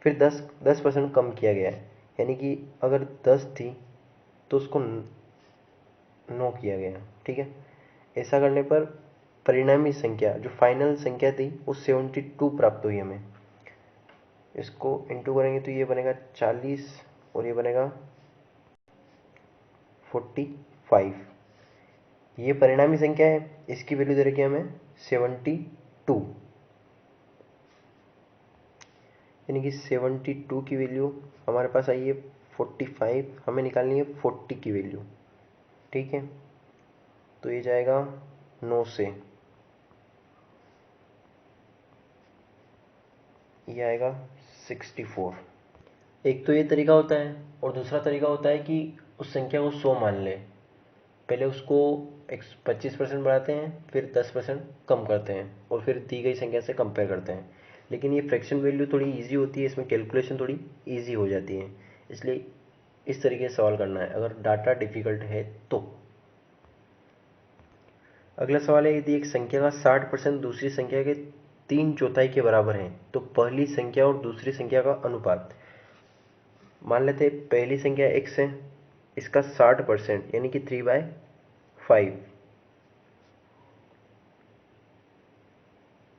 फिर 10% कम किया गया, यानी कि अगर 10 थी तो उसको 9 किया गया। ठीक है, ऐसा करने पर परिणामी संख्या जो फाइनल संख्या थी वो 72 प्राप्त हुई हमें। इसको इंटू करेंगे तो ये बनेगा 40 और ये बनेगा 45। ये परिणामी संख्या है, इसकी वैल्यू दे रखी है हमें 72, यानी कि 72 की वैल्यू हमारे पास आई है 45, हमें निकालनी है 40 की वैल्यू। ठीक है, तो ये जाएगा 9 से, ये आएगा 64। एक तो ये तरीका होता है और दूसरा तरीका होता है कि उस संख्या को 100 मान लें। पहले उसको 25% बढ़ाते हैं, फिर 10% कम करते हैं और फिर दी गई संख्या से कंपेयर करते हैं। लेकिन ये फ्रैक्शन वैल्यू थोड़ी इजी होती है, इसमें कैलकुलेशन थोड़ी इजी हो जाती है, इसलिए इस तरीके से सवाल करना है अगर डाटा डिफिकल्ट है तो। अगला सवाल है, यदि एक संख्या का 60% दूसरी संख्या के 3/4 के बराबर है तो पहली संख्या और दूसरी संख्या का अनुपात। मान लेते हैं पहली संख्या x है, इसका 60% यानी कि 3/5।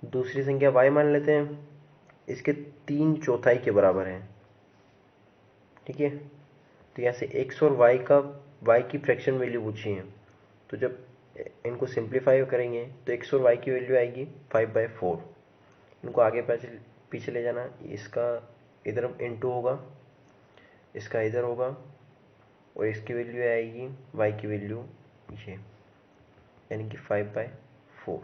दूसरी संख्या y मान लेते हैं, इसके 3/4 के बराबर है। ठीक है, तो यहाँ से x और y की फ्रैक्शन वैल्यू पूछी है, तो जब इनको सिंप्लीफाई करेंगे तो x और y की वैल्यू आएगी 5/4। इनको आगे पीछे ले जाना, इसका इधर इंटू होगा, इसका इधर होगा और इसकी वैल्यू आएगी y की वैल्यू ये, यानी कि 5/4।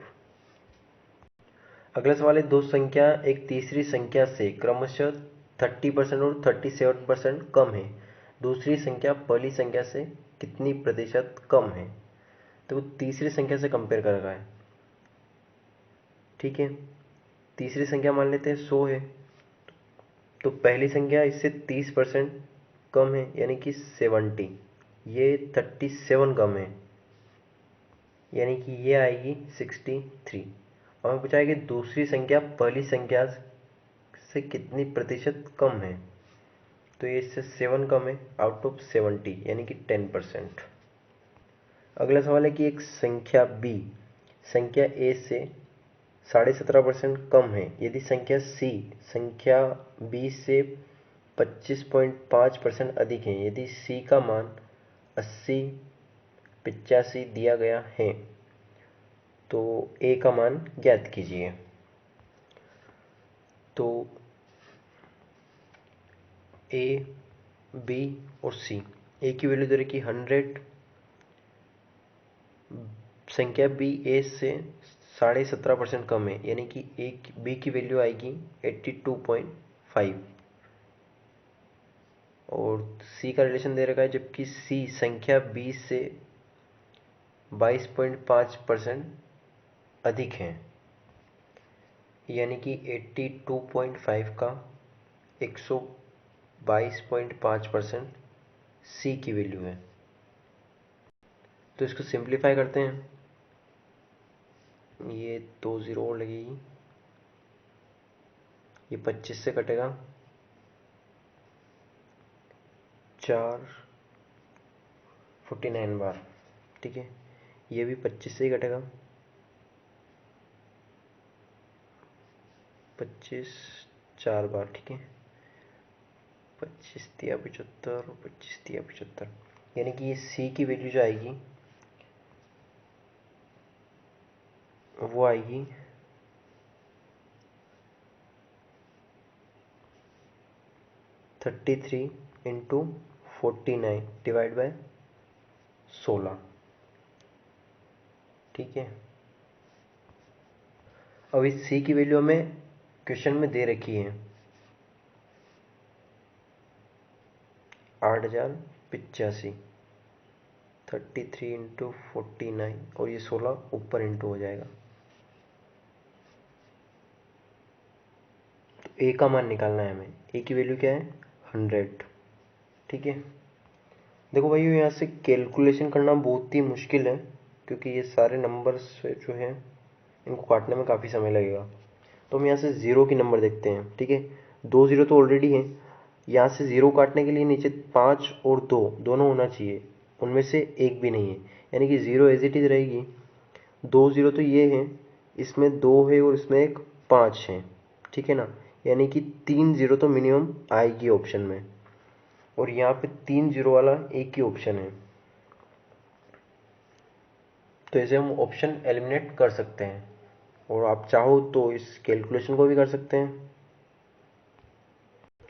अगला सवाल है, दो संख्या एक तीसरी संख्या से क्रमशः 30% और 37% कम है। दूसरी संख्या पहली संख्या से कितनी प्रतिशत कम है। तो तीसरी संख्या से कंपेयर कर रहा है। ठीक है, तीसरी संख्या मान लेते हैं 100 है, तो पहली संख्या इससे 30% कम है यानी कि 70। ये 37 कम है यानी कि ये आएगी 63। और हमें पूछा है कि दूसरी संख्या पहली संख्या से कितनी प्रतिशत कम है, तो ये इससे 7 कम है आउट ऑफ 70 यानी कि 10%। अगला सवाल है कि एक संख्या b संख्या a से 17.5% कम है यदि संख्या c संख्या b से 25.5% अधिक है। यदि c का मान 80, 85 दिया गया है तो a का मान ज्ञात कीजिए। तो a, b और c, a की वैल्यू दे रखी 100, संख्या b a से 17.5% कम है यानी कि b की वैल्यू आएगी 82.5 और c का रिलेशन दे रखा है, जबकि c संख्या b से 22.5% अधिक है, यानी कि 82.5 का 122.5% c की वैल्यू है। तो इसको सिंप्लीफाई करते हैं, ये 2 0 और लगेगी, ये 25 से कटेगा 4 49 बार। ठीक है, ये भी 25 से ही कटेगा, 25 4 बार। ठीक है, 25 तिया 75 और 25 तिया 75, यानी कि ये c की वैल्यू जो आएगी वो आएगी 33 इंटू 49 डिवाइड बाय 16। ठीक है, अब इस सी की वैल्यू हमें क्वेश्चन में दे रखी है 8085। 33 इंटू 49 और ये 16 ऊपर इंटू हो जाएगा। तो ए का मान निकालना है हमें। ए की वैल्यू क्या है 100। ठीक है, देखो भाई यहाँ से कैलकुलेशन करना बहुत ही मुश्किल है, क्योंकि ये सारे नंबर्स जो हैं इनको काटने में काफ़ी समय लगेगा। तो हम यहाँ से ज़ीरो की नंबर देखते हैं। ठीक है, 2 ज़ीरो तो ऑलरेडी हैं। यहाँ से ज़ीरो काटने के लिए नीचे 5 और 2 दोनों होना चाहिए, उनमें से एक भी नहीं है, यानी कि ज़ीरो एज इट इज़ रहेगी। 2 ज़ीरो तो ये हैं, इसमें 2 है और इसमें एक 5 है। ठीक है ना, यानी कि 3 ज़ीरो तो मिनिमम आएगी ऑप्शन में, और यहाँ पे 3 ज़ीरो वाला एक ही ऑप्शन है। तो इसे हम ऑप्शन एलिमिनेट कर सकते हैं, और आप चाहो तो इस कैलकुलेशन को भी कर सकते हैं,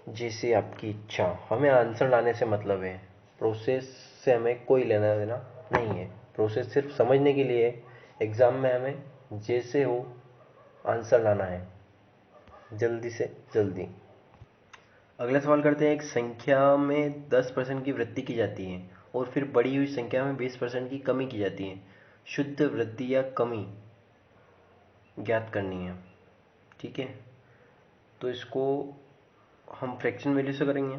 जैसे आपकी इच्छा। हमें आंसर लाने से मतलब है, प्रोसेस से हमें कोई लेना देना नहीं है। प्रोसेस सिर्फ समझने के लिए है। एग्ज़ाम में हमें जैसे हो आंसर लाना है, जल्दी से जल्दी। अगला सवाल करते हैं। एक संख्या में 10% की वृद्धि की जाती है और फिर बढ़ी हुई संख्या में 20% की कमी की जाती है। शुद्ध वृद्धि या कमी ज्ञात करनी है। ठीक है, तो इसको हम फ्रैक्शन वैल्यू से करेंगे।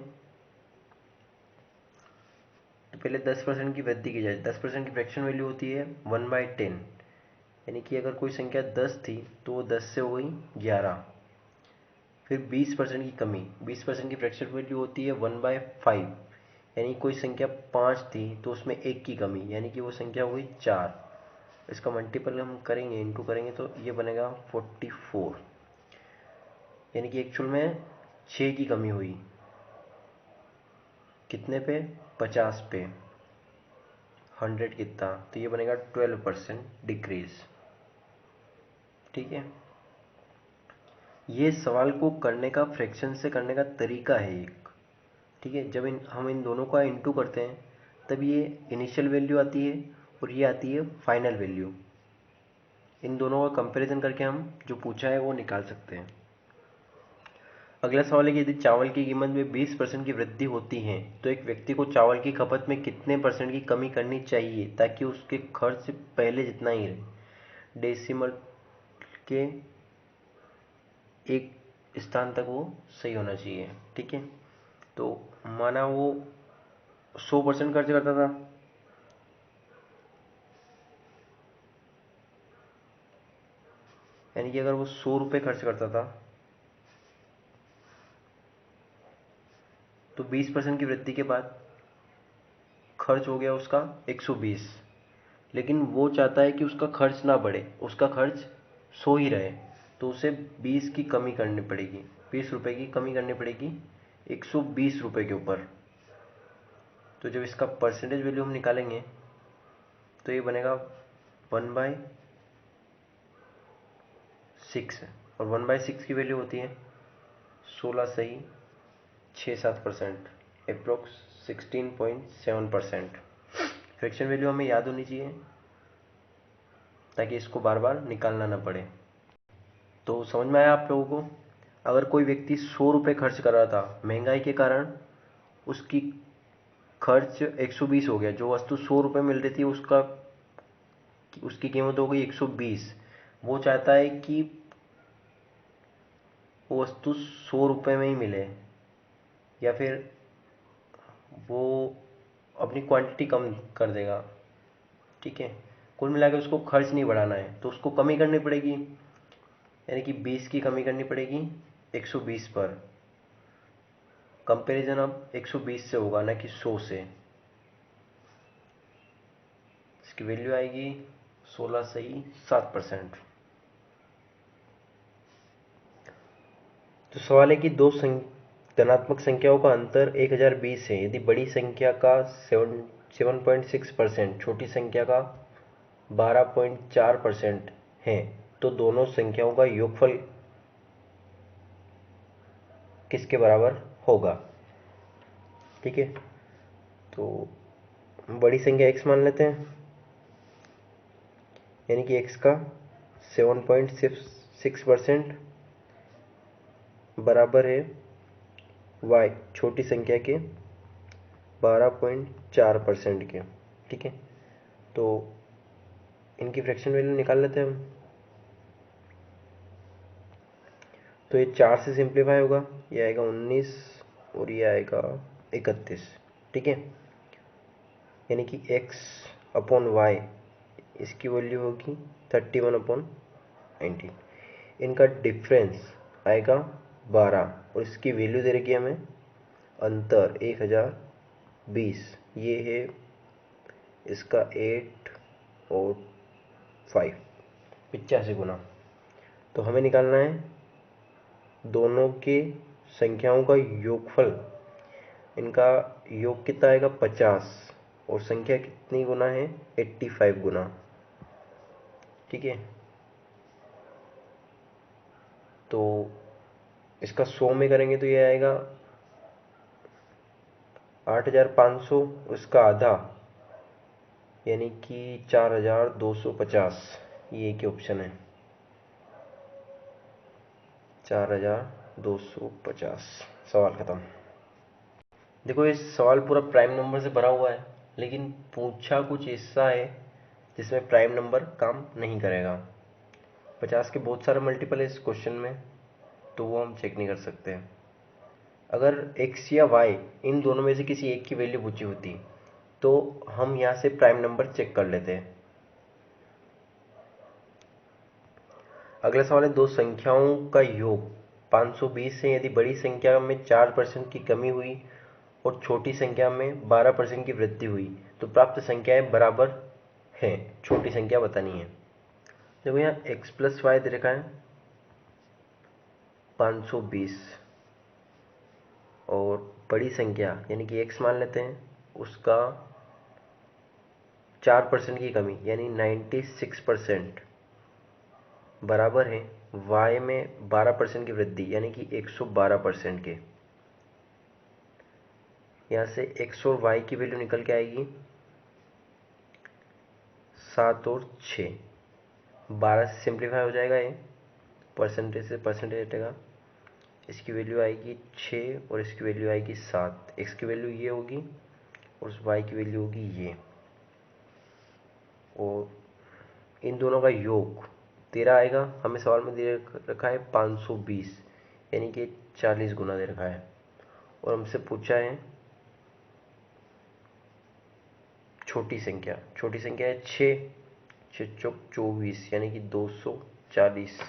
तो पहले 10% की वृद्धि की जाए। 10% की फ्रैक्शन वैल्यू होती है 1/10, यानी कि अगर कोई संख्या 10 थी तो वो 10 से हो गई 11। फिर 20% की कमी। 20% की फ्रैक्शन वैल्यू होती है 1/5, यानी कोई संख्या 5 थी तो उसमें एक की कमी, यानी कि वो संख्या हो गई 4। इसका मल्टीपल हम करेंगे, इंटू करेंगे, तो ये बनेगा 44, यानी कि एक्चुअल में 6 की कमी हुई। कितने पे 50 पे 100 कितना, तो ये बनेगा 12% डिक्रीज। ठीक है, ये सवाल को करने का फ्रैक्शन से करने का तरीका है एक। ठीक है, जब हम इन दोनों का इंटू करते हैं तब ये इनिशियल वैल्यू आती है और ये आती है फाइनल वैल्यू। इन दोनों का कंपैरिजन करके हम जो पूछा है वो निकाल सकते हैं। अगला सवाल है कि यदि चावल की कीमत में 20% की वृद्धि होती है तो एक व्यक्ति को चावल की खपत में कितने % की कमी करनी चाहिए ताकि उसके खर्च पहले जितना ही रहे। डेसिमल के एक स्थान तक वो सही होना चाहिए। ठीक है, तो माना वो 100% खर्च करता था, यानी कि अगर वो 100 रुपये खर्च करता था तो 20% की वृद्धि के बाद खर्च हो गया उसका 120। लेकिन वो चाहता है कि उसका खर्च ना बढ़े, उसका खर्च 100 ही रहे, तो उसे 20 की कमी करनी पड़ेगी, 20 रुपये की कमी करनी पड़ेगी 120 रुपये के ऊपर। तो जब इसका परसेंटेज वैल्यू हम निकालेंगे तो ये बनेगा 1/6, और 1/6 की वैल्यू होती है 16 सही 6-7%, अप्रोक्स 16.7%। फ्रैक्शन वैल्यू हमें याद होनी चाहिए ताकि इसको बार बार निकालना ना पड़े। तो समझ में आया आप लोगों को। अगर कोई व्यक्ति 100 रुपये खर्च कर रहा था, महंगाई के कारण उसकी खर्च 120 हो गया। जो वस्तु 100 रुपये मिल रही थी उसकी कीमत हो गई 120। वो चाहता है कि वो वस्तु 100 रुपये में ही मिले, या फिर वो अपनी क्वांटिटी कम कर देगा। ठीक है, कुल मिलाकर उसको खर्च नहीं बढ़ाना है, तो उसको कमी करनी पड़ेगी, यानी कि 20 की कमी करनी पड़ेगी 120 पर। कंपैरिजन अब 120 से होगा ना कि 100 से। इसकी वैल्यू आएगी 16 सही 7%। तो सवाल है कि दो धनात्मक संख्याओं का अंतर 1020 है। यदि बड़ी संख्या का 7.6%, छोटी संख्या का 12.4% है, तो दोनों संख्याओं का योगफल किसके बराबर होगा। ठीक है, तो बड़ी संख्या x मान लेते हैं, यानी कि x का 7.6% बराबर है y छोटी संख्या के 12.4% के। ठीक है, तो इनकी फ्रैक्शन वैल्यू निकाल लेते हैं हम। तो ये 4 से सिंप्लीफाई होगा, ये आएगा 19 और ये आएगा 31। ठीक है, यानी कि x अपॉन y इसकी वैल्यू होगी 31/19। इनका डिफरेंस आएगा 12 और इसकी वैल्यू दे रखी है हमें अंतर 1020। ये है इसका 8 और 5 85 गुना। तो हमें निकालना है दोनों के संख्याओं का योगफल। इनका योग कितना आएगा 50 और संख्या कितनी गुना है 85 गुना। ठीक है, तो इसका 100 में करेंगे तो ये आएगा 8500, उसका आधा यानी कि 4250। ये एक ऑप्शन है 4250। सवाल खत्म। देखो ये सवाल पूरा प्राइम नंबर से भरा हुआ है, लेकिन पूछा कुछ ऐसा है जिसमें प्राइम नंबर काम नहीं करेगा। 50 के बहुत सारे मल्टीपल है इस क्वेश्चन में, तो वो हम चेक नहीं कर सकते। अगर x या y इन दोनों में से किसी एक की वैल्यू पूछी होती तो हम यहाँ से प्राइम नंबर चेक कर लेते हैं। अगला सवाल है, दो संख्याओं का योग 520 है। यदि बड़ी संख्या में 4% की कमी हुई और छोटी संख्या में 12% की वृद्धि हुई तो प्राप्त संख्याएं बराबर हैं। छोटी संख्या बतानी है। देखो यहाँ x प्लस वाई दे रखा है 520 और बड़ी संख्या यानी कि x मान लेते हैं, उसका 4% की कमी यानी 96% बराबर है y में 12% की वृद्धि यानी कि 112% के। यहाँ से x और y की वैल्यू निकल के आएगी 7 और 6। 12 से सिंप्लीफाई हो जाएगा, ये परसेंटेज से परसेंटेज हटेगा। इसकी वैल्यू आएगी 6 और इसकी वैल्यू आएगी 7। x की वैल्यू ये होगी और y की वैल्यू होगी ये, और इन दोनों का योग 13 आएगा। हमें सवाल में दे रखा है 520 यानी कि 40 गुना दे रखा है, और हमसे पूछा है छोटी संख्या। छोटी संख्या है 6 चौक 24 यानी कि 240।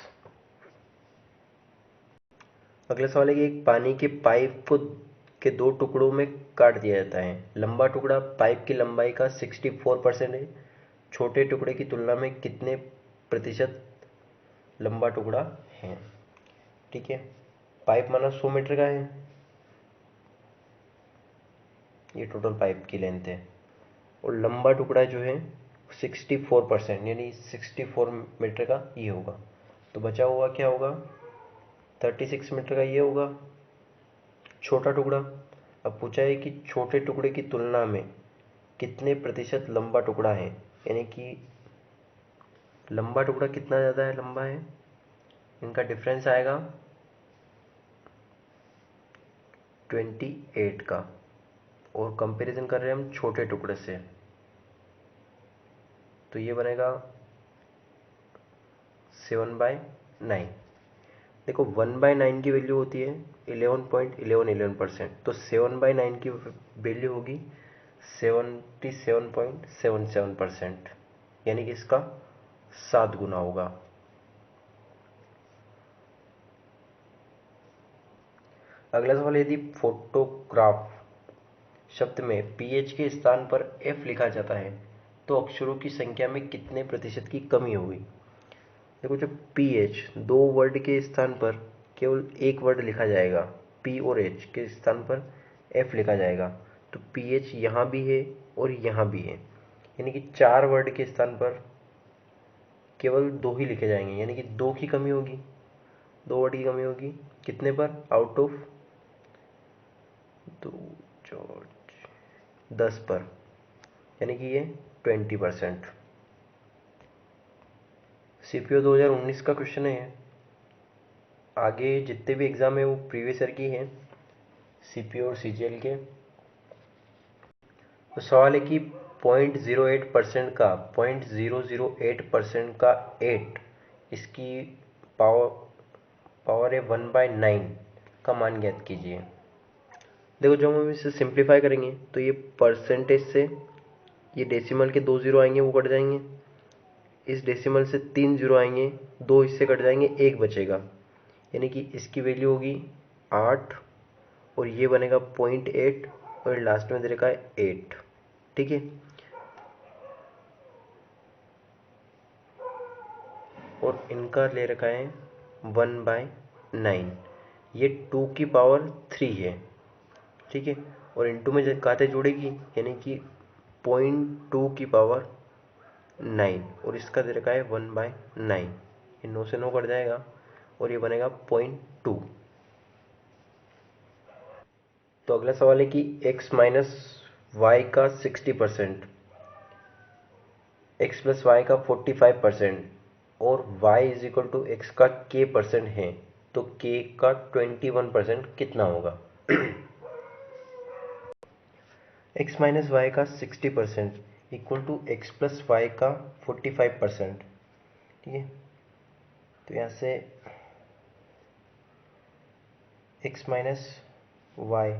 अगला सवाल है कि एक पानी के पाइप को के दो टुकड़ों में काट दिया जाता है। लंबा टुकड़ा पाइप की लंबाई का 64% है। छोटे टुकड़े की तुलना में कितने प्रतिशत लंबा टुकड़ा है। ठीक है, पाइप माना 100 मीटर का है, ये टोटल पाइप की लेंथ है, और लंबा टुकड़ा जो है 64% यानी 64 मीटर का ये होगा। तो बचा हुआ क्या होगा 36 मीटर का ये होगा छोटा टुकड़ा। अब पूछा है कि छोटे टुकड़े की तुलना में कितने प्रतिशत लंबा टुकड़ा है, यानी कि लंबा टुकड़ा कितना ज़्यादा है लंबा है। इनका डिफरेंस आएगा 28 का, और कंपैरिजन कर रहे हैं हम छोटे टुकड़े से, तो ये बनेगा 7/9। देखो 1/9 की वैल्यू होती है 11.11%, तो 7/9 की वैल्यू होगी 77.77%, यानी कि इसका 7 गुना होगा। अगला सवाल, यदि फोटोग्राफ शब्द में पीएच के स्थान पर एफ लिखा जाता है तो अक्षरों की संख्या में कितने प्रतिशत की कमी होगी। देखो जब पीएच दो वर्ड के स्थान पर केवल एक वर्ड लिखा जाएगा, पी और एच के स्थान पर एफ लिखा जाएगा, तो पीएच यहाँ भी है और यहाँ भी है, यानी कि 4 वर्ड के स्थान पर केवल 2 ही लिखे जाएंगे, यानी कि 2 की कमी होगी, 2 वर्ड की कमी होगी। कितने पर, आउट ऑफ 2 10 पर, यानी कि ये 20%। CPO 2019 का क्वेश्चन है। आगे जितने भी एग्ज़ाम है वो प्रीवियस ईयर की हैं, CPO और CGL के। तो सवाल है कि 0.08% का 8, इसकी पावर पावर है 1/9 का मान ज्ञात कीजिए। देखो, जब हम इसे सिंप्लीफाई करेंगे तो ये परसेंटेज से ये डेसिमल के 2 जीरो आएंगे, वो कट जाएंगे। इस डेसिमल से 3 जीरो आएंगे, 2 इससे कट जाएंगे, 1 बचेगा, यानी कि इसकी वैल्यू होगी 8 और ये बनेगा 0.8 और लास्ट में दे रखा है 8। ठीक है, और इनका ले रखा है 1/9, ये 2 की पावर 3 है। ठीक है, और इनटू में काते जोड़ेगी, यानी कि 0.2 की पावर 9 और इसका दे रखा है 1/9। ये 9 से 9 कट जाएगा और ये बनेगा 0.2। तो अगला सवाल है कि x माइनस वाई का 60%, x प्लस वाई का 45% और y is equal to x का k% है, तो k का 21% कितना होगा? x माइनस वाई का 60% equal to x plus y का 45%। ठीक है, तो यहाँ से x minus y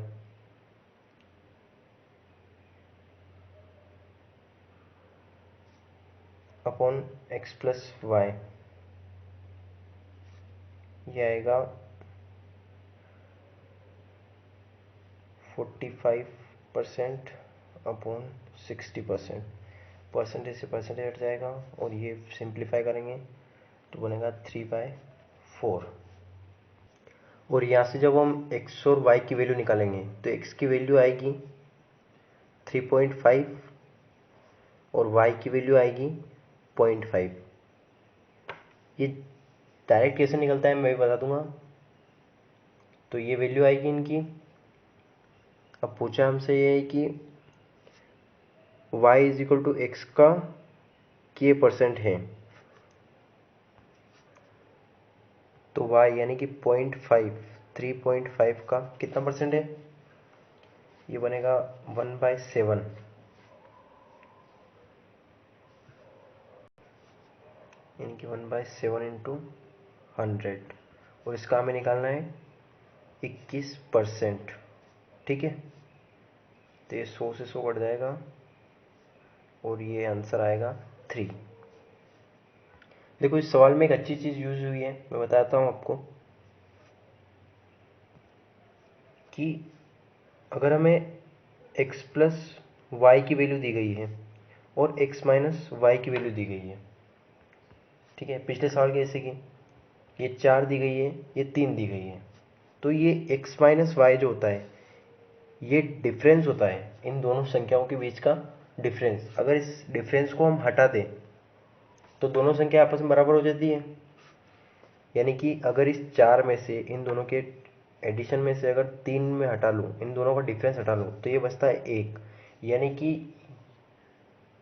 upon x plus y, ये आएगा 45% अपॉन 60%। परसेंटेज से परसेंटेज हट जाएगा और ये सिंप्लीफाई करेंगे तो बनेगा 3/4। और यहाँ से जब हम x और y की वैल्यू निकालेंगे तो x की वैल्यू आएगी 3.5 और y की वैल्यू आएगी 0.5। ये डायरेक्ट कैसे निकलता है मैं भी बता दूंगा। तो ये वैल्यू आएगी इनकी। अब पूछा हमसे ये है कि y is equal to x का k% है, तो y यानी कि 0.5 3.5 का कितना परसेंट है? ये बनेगा 1/7, यानी कि 1/7 इंटू 100, और इसका हमें निकालना है 21%। ठीक है, तो ये 100 से 100 कट जाएगा और ये आंसर आएगा 3। देखो, इस सवाल में एक अच्छी चीज़ यूज हुई है, मैं बताता हूँ आपको कि अगर हमें x प्लस वाई की वैल्यू दी गई है और x माइनस वाई की वैल्यू दी गई है। ठीक है, पिछले सवाल के जैसे कि ये 4 दी गई है, ये 3 दी गई है, तो ये x माइनस वाई जो होता है ये डिफरेंस होता है, इन दोनों संख्याओं के बीच का डिफरेंस। अगर इस डिफरेंस को हम हटा दें तो दोनों संख्या आपस में बराबर हो जाती है। यानी कि अगर इस 4 में से इन दोनों के एडिशन में से अगर 3 में हटा लूँ, इन दोनों का डिफरेंस हटा लूँ, तो ये बचता है 1। यानी कि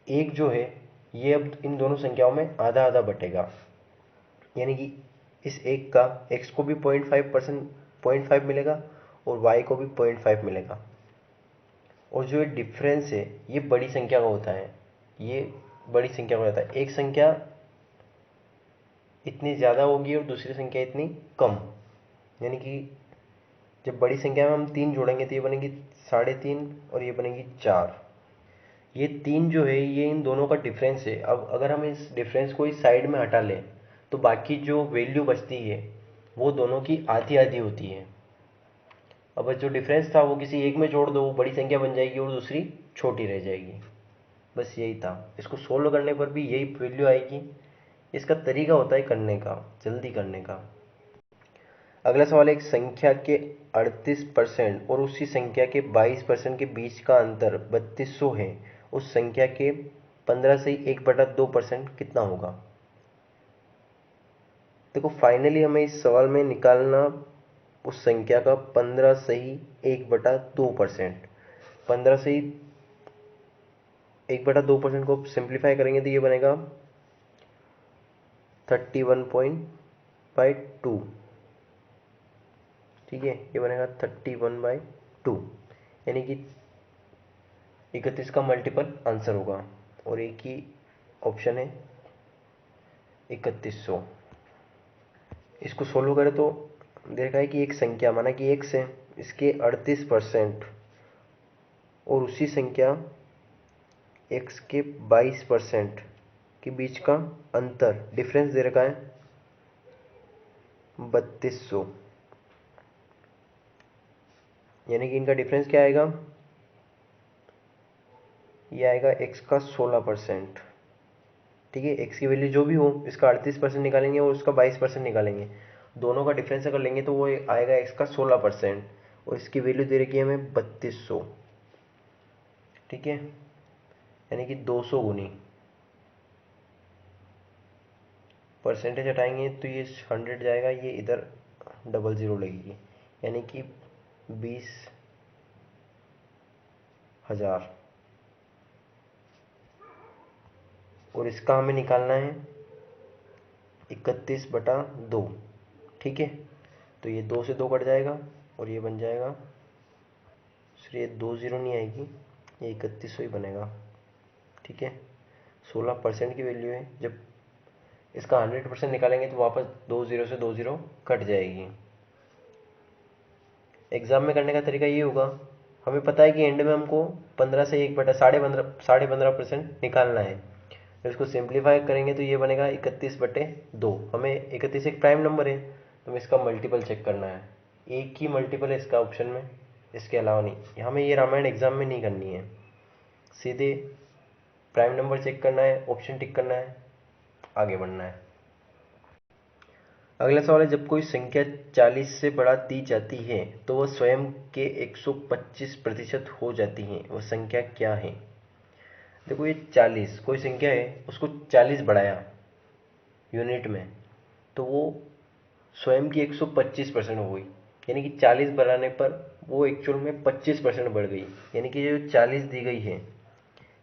1 जो है ये अब इन दोनों संख्याओं में आधा आधा बटेगा, यानी कि इस 1 का x को भी 0.5 मिलेगा और y को भी 0.5 मिलेगा। और जो ये डिफरेंस है ये बड़ी संख्या का होता है, ये बड़ी संख्या का होता है। एक संख्या इतनी ज़्यादा होगी और दूसरी संख्या इतनी कम, यानी कि जब बड़ी संख्या में हम 3 जोड़ेंगे तो ये बनेगी 3.5 और ये बनेगी 4। ये 3 जो है ये इन दोनों का डिफरेंस है। अब अगर हम इस डिफरेंस को इस साइड में हटा लें तो बाकी जो वैल्यू बचती है वो दोनों की आधी आधी होती है। अब जो डिफरेंस था वो किसी एक में जोड़ दो, वो बड़ी संख्या बन जाएगी और दूसरी छोटी रह जाएगी। बस यही था। इसको सोल्व करने पर भी यही वैल्यू आएगी। इसका तरीका होता है करने का, जल्दी करने का। अगला सवाल, एक संख्या के 38% और उसी संख्या के 22% के बीच का अंतर 3200 है, उस संख्या के 15 से 1/2% कितना होगा? देखो, फाइनली हमें इस सवाल में निकालना उस संख्या का 15 से ही 1/2%। 15 से ही 1/2% को सिंप्लीफाई करेंगे तो ये बनेगा 31/2। ठीक है, ये बनेगा 31/2, यानी कि 31 का मल्टीपल आंसर होगा, और एक ही ऑप्शन है 3100। इसको सोल्व करें तो देखा है कि एक संख्या माना कि x है, इसके 38% और उसी संख्या x के 22% के बीच का अंतर डिफरेंस दे रखा है 3200, यानी कि इनका डिफरेंस क्या आएगा, ये आएगा x का 16%। ठीक है, x की वैल्यू जो भी हो इसका 38% निकालेंगे और उसका 22% निकालेंगे, दोनों का डिफरेंस अगर लेंगे तो वो आएगा x का 16%, और इसकी वैल्यू दे रखी है हमें 3200। ठीक है, यानी कि 200 गुनी, परसेंटेज हटाएंगे तो ये 100 जाएगा, ये इधर 00 लगेगी, यानी कि 20,000, और इसका हमें निकालना है 31/2। ठीक है, तो ये 2 से 2 कट जाएगा और ये बन जाएगा, ये 20 नहीं आएगी, ये 3100 ही बनेगा। ठीक है, 16% की वैल्यू है, जब इसका 100% निकालेंगे तो वापस 20 से 20 कट जाएगी। एग्जाम में करने का तरीका ये होगा, हमें पता है कि एंड में हमको 15 से 1/15% निकालना है, तो इसको सिंप्लीफाई करेंगे तो ये बनेगा 31/2। हमें 31 एक प्राइम नंबर है, तो हमें इसका मल्टीपल चेक करना है, एक ही मल्टीपल है इसका ऑप्शन में, इसके अलावा नहीं। हमें ये रामायण एग्जाम में नहीं करनी है, सीधे प्राइम नंबर चेक करना है, ऑप्शन टिक करना है, आगे बढ़ना है। अगला सवाल है, जब कोई संख्या 40 से बढ़ा दी जाती है तो वह स्वयं के 125% हो जाती है, वह संख्या क्या है। देखो, ये 40 कोई संख्या है, उसको 40 बढ़ाया यूनिट में, तो वो स्वयं की 125% हो गई, यानी कि 40 बढ़ाने पर वो एक्चुअल में 25% बढ़ गई, यानी कि जो 40 दी गई है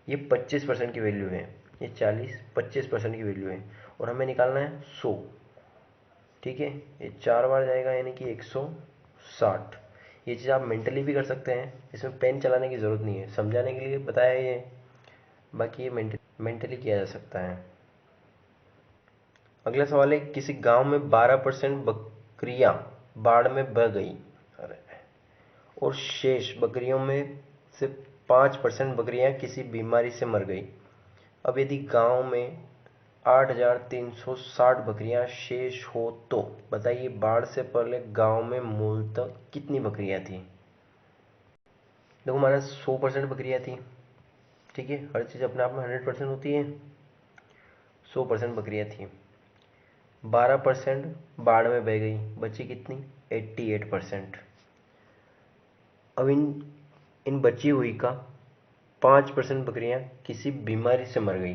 ये 25% की वैल्यू है, ये 40 25% की वैल्यू है, और हमें निकालना है 100। ठीक है, ये 4 बार जाएगा, यानी कि 160। ये चीज़ आप मेंटली भी कर सकते हैं, इसमें पेन चलाने की ज़रूरत नहीं है, समझाने के लिए बताया ये, बाकी ये मेंटली किया जा सकता है। अगला सवाल है, किसी गांव में 12% बकरियां बाढ़ में बह गई, अरे, और शेष बकरियों में से 5% बकरियां किसी बीमारी से मर गई। अब यदि गांव में 8,360 बकरियां शेष हो तो बताइए बाढ़ से पहले गांव में मूलतः कितनी बकरियां थी। देखो, हमारा 100% बकरियां थी। ठीक है, हर चीज़ अपने आप में 100% होती है। 100% बकरियां थी, 12% बाढ़ में बह गई, बची कितनी, 88%। अब इन बची हुई का 5% बकरियां किसी बीमारी से मर गई,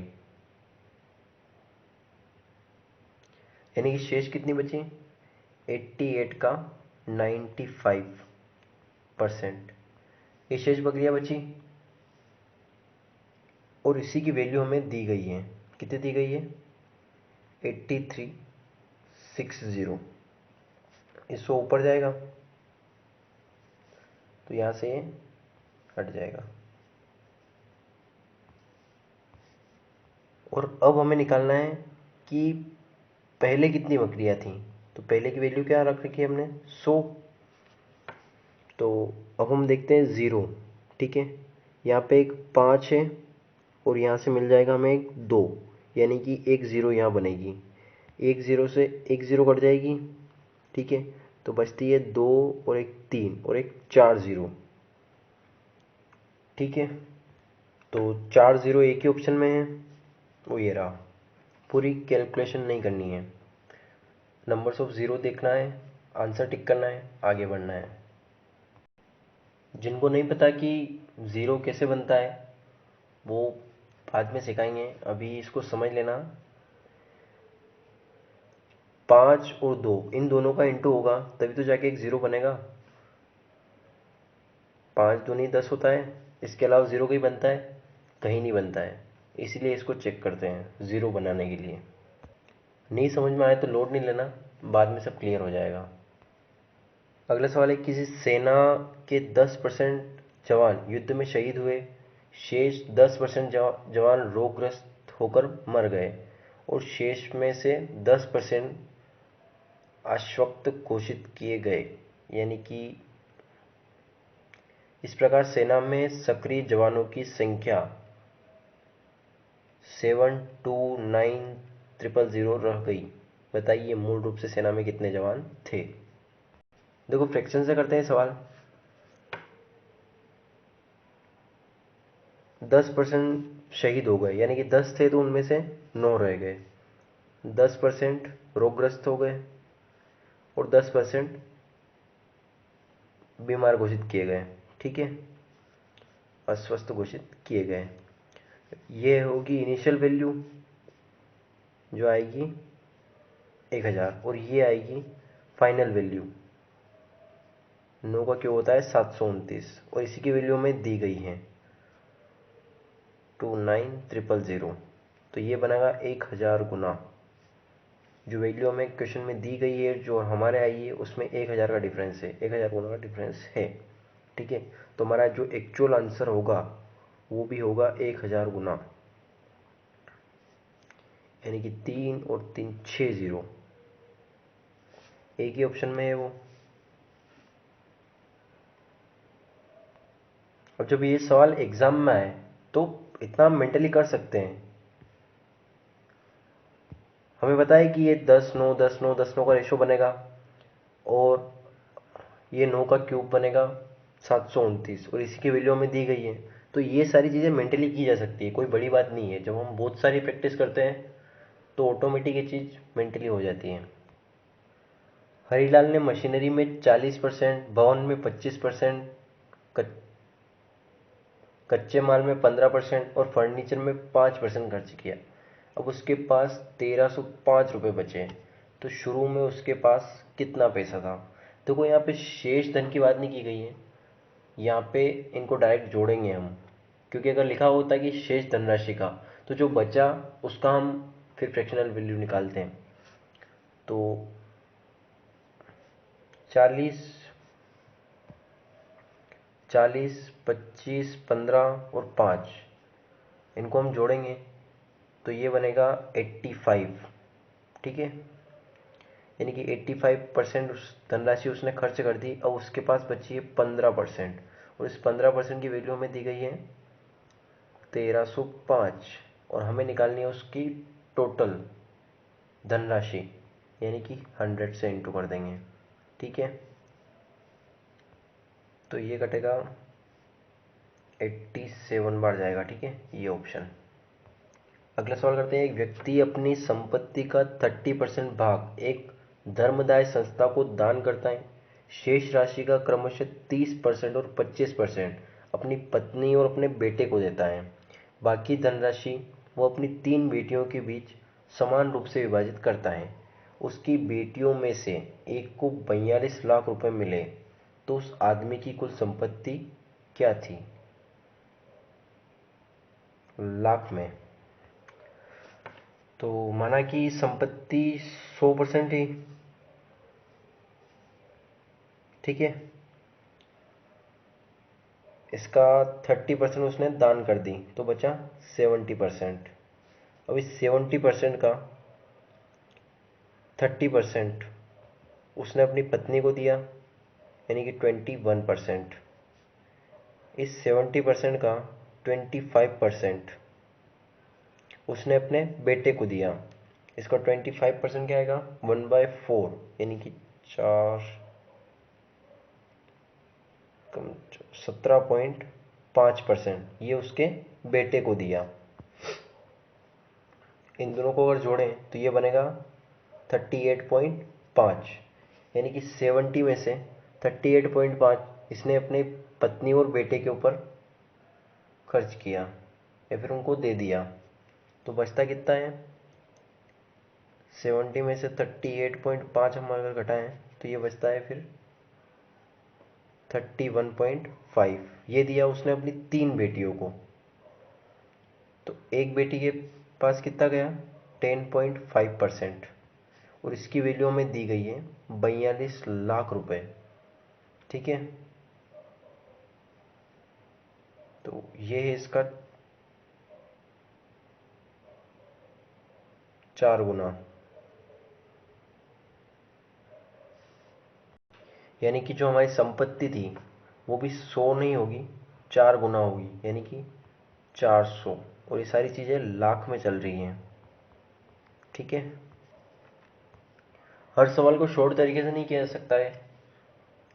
यानी कि शेष कितनी बची, 88 का 95%। ये शेष बकरियां बची, और इसी की वैल्यू हमें दी गई है, कितनी दी गई है, 8360। इसको ऊपर जाएगा तो यहाँ से ये हट जाएगा, और अब हमें निकालना है कि पहले कितनी बकरियां थी। तो पहले की वैल्यू क्या रख रखी है हमने, 100। तो अब हम देखते हैं 0। ठीक है, यहाँ पे एक 5 है, और यहाँ से मिल जाएगा हमें एक 2, यानी कि एक 0 यहाँ बनेगी, एक 0 से एक 0 कट जाएगी। ठीक है, तो बचती है 2 और एक 3 और एक 4 0। ठीक है, तो 4 0 एक ही ऑप्शन में है, वो ये रहा। पूरी कैलकुलेशन नहीं करनी है, नंबर्स ऑफ ज़ीरो देखना है, आंसर टिक करना है, आगे बढ़ना है। जिनको नहीं पता कि ज़ीरो कैसे बनता है वो बाद में सिखाएंगे, अभी इसको समझ लेना। 5 और 2 इन दोनों का इंटू होगा तभी तो जाके एक 0 बनेगा। 5 दूनी 10 होता है, इसके अलावा ज़ीरो कहीं बनता है? कहीं नहीं बनता है, इसीलिए इसको चेक करते हैं ज़ीरो बनाने के लिए। नहीं समझ में आए तो लोड नहीं लेना, बाद में सब क्लियर हो जाएगा। अगला सवाल है, किसी सेना के 10% जवान युद्ध में शहीद हुए, शेष 10% जवान रोगग्रस्त होकर मर गए और शेष में से 10% आश्वस्त घोषित किए गए। यानी कि इस प्रकार सेना में सक्रिय जवानों की संख्या 729,000 रह गई। बताइए मूल रूप से सेना में कितने जवान थे? देखो फ्रैक्शन से करते हैं सवाल। 10% शहीद हो गए, यानी कि 10 थे तो उनमें से 9 रह गए, 10% रोगग्रस्त हो गए और 10% बीमार घोषित किए गए। ठीक है, अस्वस्थ घोषित किए गए। ये होगी इनिशियल वैल्यू जो आएगी 1000, और ये आएगी फाइनल वैल्यू। 9 का क्यों होता है 729, और इसी की वैल्यू हमें दी गई है 29,000। तो ये बनेगा 1000 गुना जो वैल्यू हमें क्वेश्चन में दी गई है, जो हमारे आई है उसमें 1000 का डिफरेंस है, 1000 गुना का डिफरेंस है। ठीक है, तो हमारा जो एक्चुअल आंसर होगा वो भी होगा 1000 गुना, यानी कि 3 और 3 6 0, एक ही ऑप्शन में है वो। अब जब ये सवाल एग्जाम में आए तो इतना मेंटली कर सकते हैं। हमें पता है कि ये 10 9 10 9 10 9 का रेशो बनेगा और ये 9 का क्यूब बनेगा 729, और इसी की वैल्यू हमें दी गई है। तो ये सारी चीज़ें मेंटली की जा सकती है, कोई बड़ी बात नहीं है। जब हम बहुत सारी प्रैक्टिस करते हैं तो ऑटोमेटिक ये चीज़ मेंटली हो जाती है। हरीलाल ने मशीनरी में 40%, भवन में 25%, कच्चे माल में 15% और फर्नीचर में 5% खर्च किया। अब उसके पास 1305 रुपये बचे, तो शुरू में उसके पास कितना पैसा था? देखो यहाँ पे शेष धन की बात नहीं की गई है, यहाँ पे इनको डायरेक्ट जोड़ेंगे हम, क्योंकि अगर लिखा होता कि शेष धनराशि का, तो जो बचा उसका हम फिर फ्रैक्शनल वैल्यू निकालते हैं। तो 40 40 25 15 और 5, इनको हम जोड़ेंगे तो ये बनेगा 85। ठीक है, यानी कि 85% उस धनराशि उसने खर्च कर दी। अब उसके पास बची है 15%, और इस 15% की वैल्यू हमें दी गई है 1305, और हमें निकालनी है उसकी टोटल धनराशि, यानी कि 100 से इंटू कर देंगे। ठीक है, तो ये कटेगा 87 बार जाएगा। ठीक है, ये ऑप्शन। अगला सवाल करते हैं, एक व्यक्ति अपनी संपत्ति का 30% भाग एक धर्मदाय संस्था को दान करता है। शेष राशि का क्रमशः 30% और 25% अपनी पत्नी और अपने बेटे को देता है। बाकी धनराशि वो अपनी 3 बेटियों के बीच समान रूप से विभाजित करता है। उसकी बेटियों में से एक को 42 लाख रुपए मिले, तो उस आदमी की कुल संपत्ति क्या थी लाख में? तो माना कि संपत्ति 100% है। ठीक है, इसका 30% उसने दान कर दी तो बचा 70%। अब इस 70% का 30% उसने अपनी पत्नी को दिया, यानी कि 21%। इस 70% का 25% उसने अपने बेटे को दिया। इसका 25% क्या आएगा 1/4, यानी कि 17.5% ये उसके बेटे को दिया। इन दोनों को अगर जोड़ें तो ये बनेगा 38.5, यानी कि 70 में से 38.5 इसने अपने पत्नी और बेटे के ऊपर खर्च किया या फिर उनको दे दिया। तो बचता कितना है? 70 में से 38.5 हम अगर घटाएं तो ये बचता है फिर 31.5 ये दिया उसने अपनी 3 बेटियों को। तो एक बेटी के पास कितना गया 10.5%, और इसकी वैल्यू हमें दी गई है 42 लाख रुपए। ठीक है, तो ये है इसका 4 गुना, यानी कि जो हमारी संपत्ति थी वो भी 100 नहीं होगी, 4 गुना होगी, यानी कि 400। और ये सारी चीज़ें लाख में चल रही हैं। ठीक है, हर सवाल को शॉर्ट तरीके से नहीं किया जा सकता है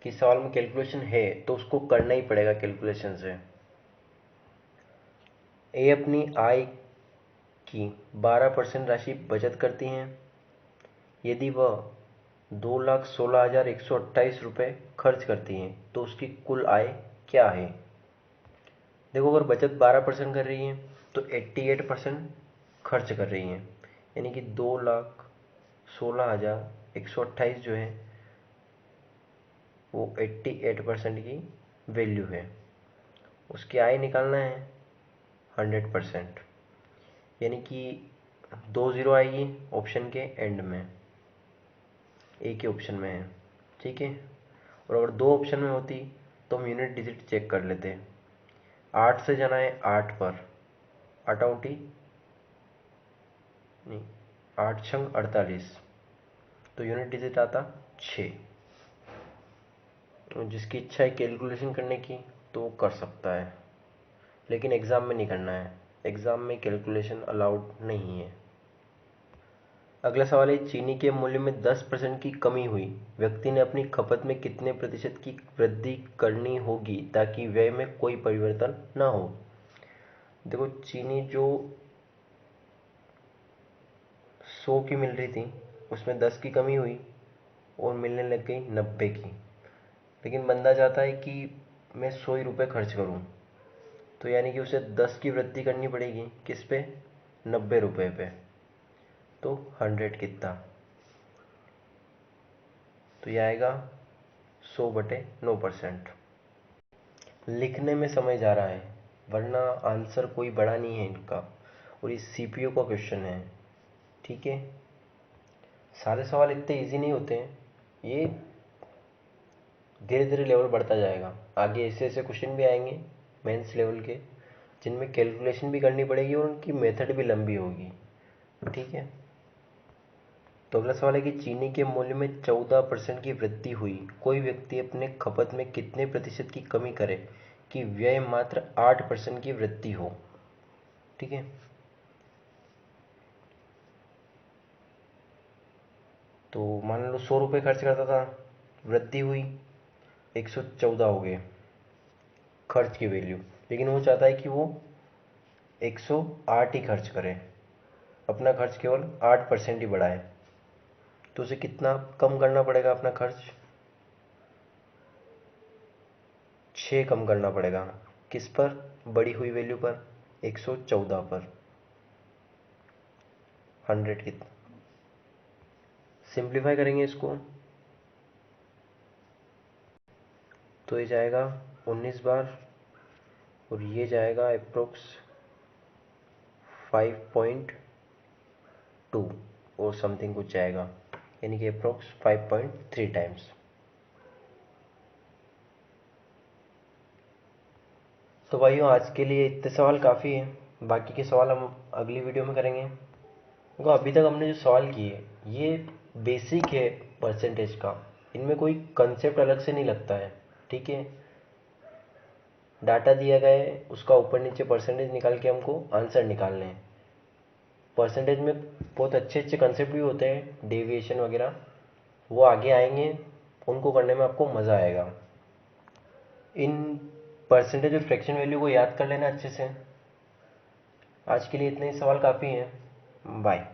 कि सवाल में कैलकुलेशन है तो उसको करना ही पड़ेगा कैलकुलेशन से। ए अपनी आय की 12% राशि बचत करती हैं। यदि वह 2,16,128 रुपये खर्च करती हैं तो उसकी कुल आय क्या है। देखो, अगर बचत 12% कर रही है तो 88% खर्च कर रही हैं, यानी कि 2,16,128 जो है वो 88% की वैल्यू है। उसकी आय निकालना है 100%, यानी कि 2 ज़ीरो आएगी ऑप्शन के एंड में, एक ही ऑप्शन में है। ठीक है, और अगर 2 ऑप्शन में होती तो हम यूनिट डिजिट चेक कर लेते। 8 से जाना है 8 पर, आटाउटी नहीं, 8 छंग 48, तो यूनिट डिजिट आता 6। जिसकी इच्छा है कैलकुलेशन करने की तो वो कर सकता है, लेकिन एग्ज़ाम में नहीं करना है, एग्ज़ाम में कैलकुलेशन अलाउड नहीं है। अगला सवाल है, चीनी के मूल्य में 10% की कमी हुई, व्यक्ति ने अपनी खपत में कितने प्रतिशत की वृद्धि करनी होगी ताकि व्यय में कोई परिवर्तन न हो। देखो, चीनी जो 100 की मिल रही थी उसमें 10 की कमी हुई और मिलने लग गई 90 की, लेकिन बंदा चाहता है कि मैं 100 ही रुपये खर्च करूं, तो यानी कि उसे 10 की वृद्धि करनी पड़ेगी, किस पे, 90 रुपये पे। तो 100 कितना, तो ये आएगा 100/9%। लिखने में समय जा रहा है वरना आंसर कोई बड़ा नहीं है इनका, और ये सीपीयू का क्वेश्चन है। ठीक है, सारे सवाल इतने इजी नहीं होते हैं, ये धीरे धीरे लेवल बढ़ता जाएगा। आगे ऐसे ऐसे क्वेश्चन भी आएंगे मेंस लेवल के जिनमें कैलकुलेशन भी करनी पड़ेगी और उनकी मेथड भी लंबी होगी। ठीक है, तो अगला सवाल है कि चीनी के मूल्य में 14% की वृद्धि हुई, कोई व्यक्ति अपने खपत में कितने प्रतिशत की कमी करे कि व्यय मात्र 8% की वृद्धि हो। ठीक है, तो मान लो 100 रुपये खर्च करता था, वृद्धि हुई 114 हो गए खर्च की वैल्यू, लेकिन वो चाहता है कि वो 108 ही खर्च करे, अपना खर्च केवल 8% ही बढ़ाए। तो उसे कितना कम करना पड़ेगा अपना खर्च, 6 कम करना पड़ेगा। किस पर, बड़ी हुई वैल्यू पर, 114 पर। 100 कितना, सिंप्लीफाई करेंगे इसको तो ये जाएगा 19 बार, और ये जाएगा अप्रोक्स 5.2 और समथिंग कुछ जाएगा, यानी कि अप्रोक्स 5.3 टाइम्स। तो भाइयों, आज के लिए इतने सवाल काफ़ी हैं, बाकी के सवाल हम अगली वीडियो में करेंगे। देखो, अभी तक हमने जो सवाल किए ये बेसिक है परसेंटेज का, इनमें कोई कंसेप्ट अलग से नहीं लगता है। ठीक है, डाटा दिया गया है, उसका ऊपर नीचे परसेंटेज निकाल के हमको आंसर निकालने हैं। परसेंटेज में बहुत अच्छे अच्छे कंसेप्ट भी होते हैं, डेविएशन वगैरह, वो आगे आएंगे, उनको करने में आपको मज़ा आएगा। इन परसेंटेज और फ्रैक्शन वैल्यू को याद कर लेना अच्छे से। आज के लिए इतने ही सवाल काफ़ी हैं। बाय।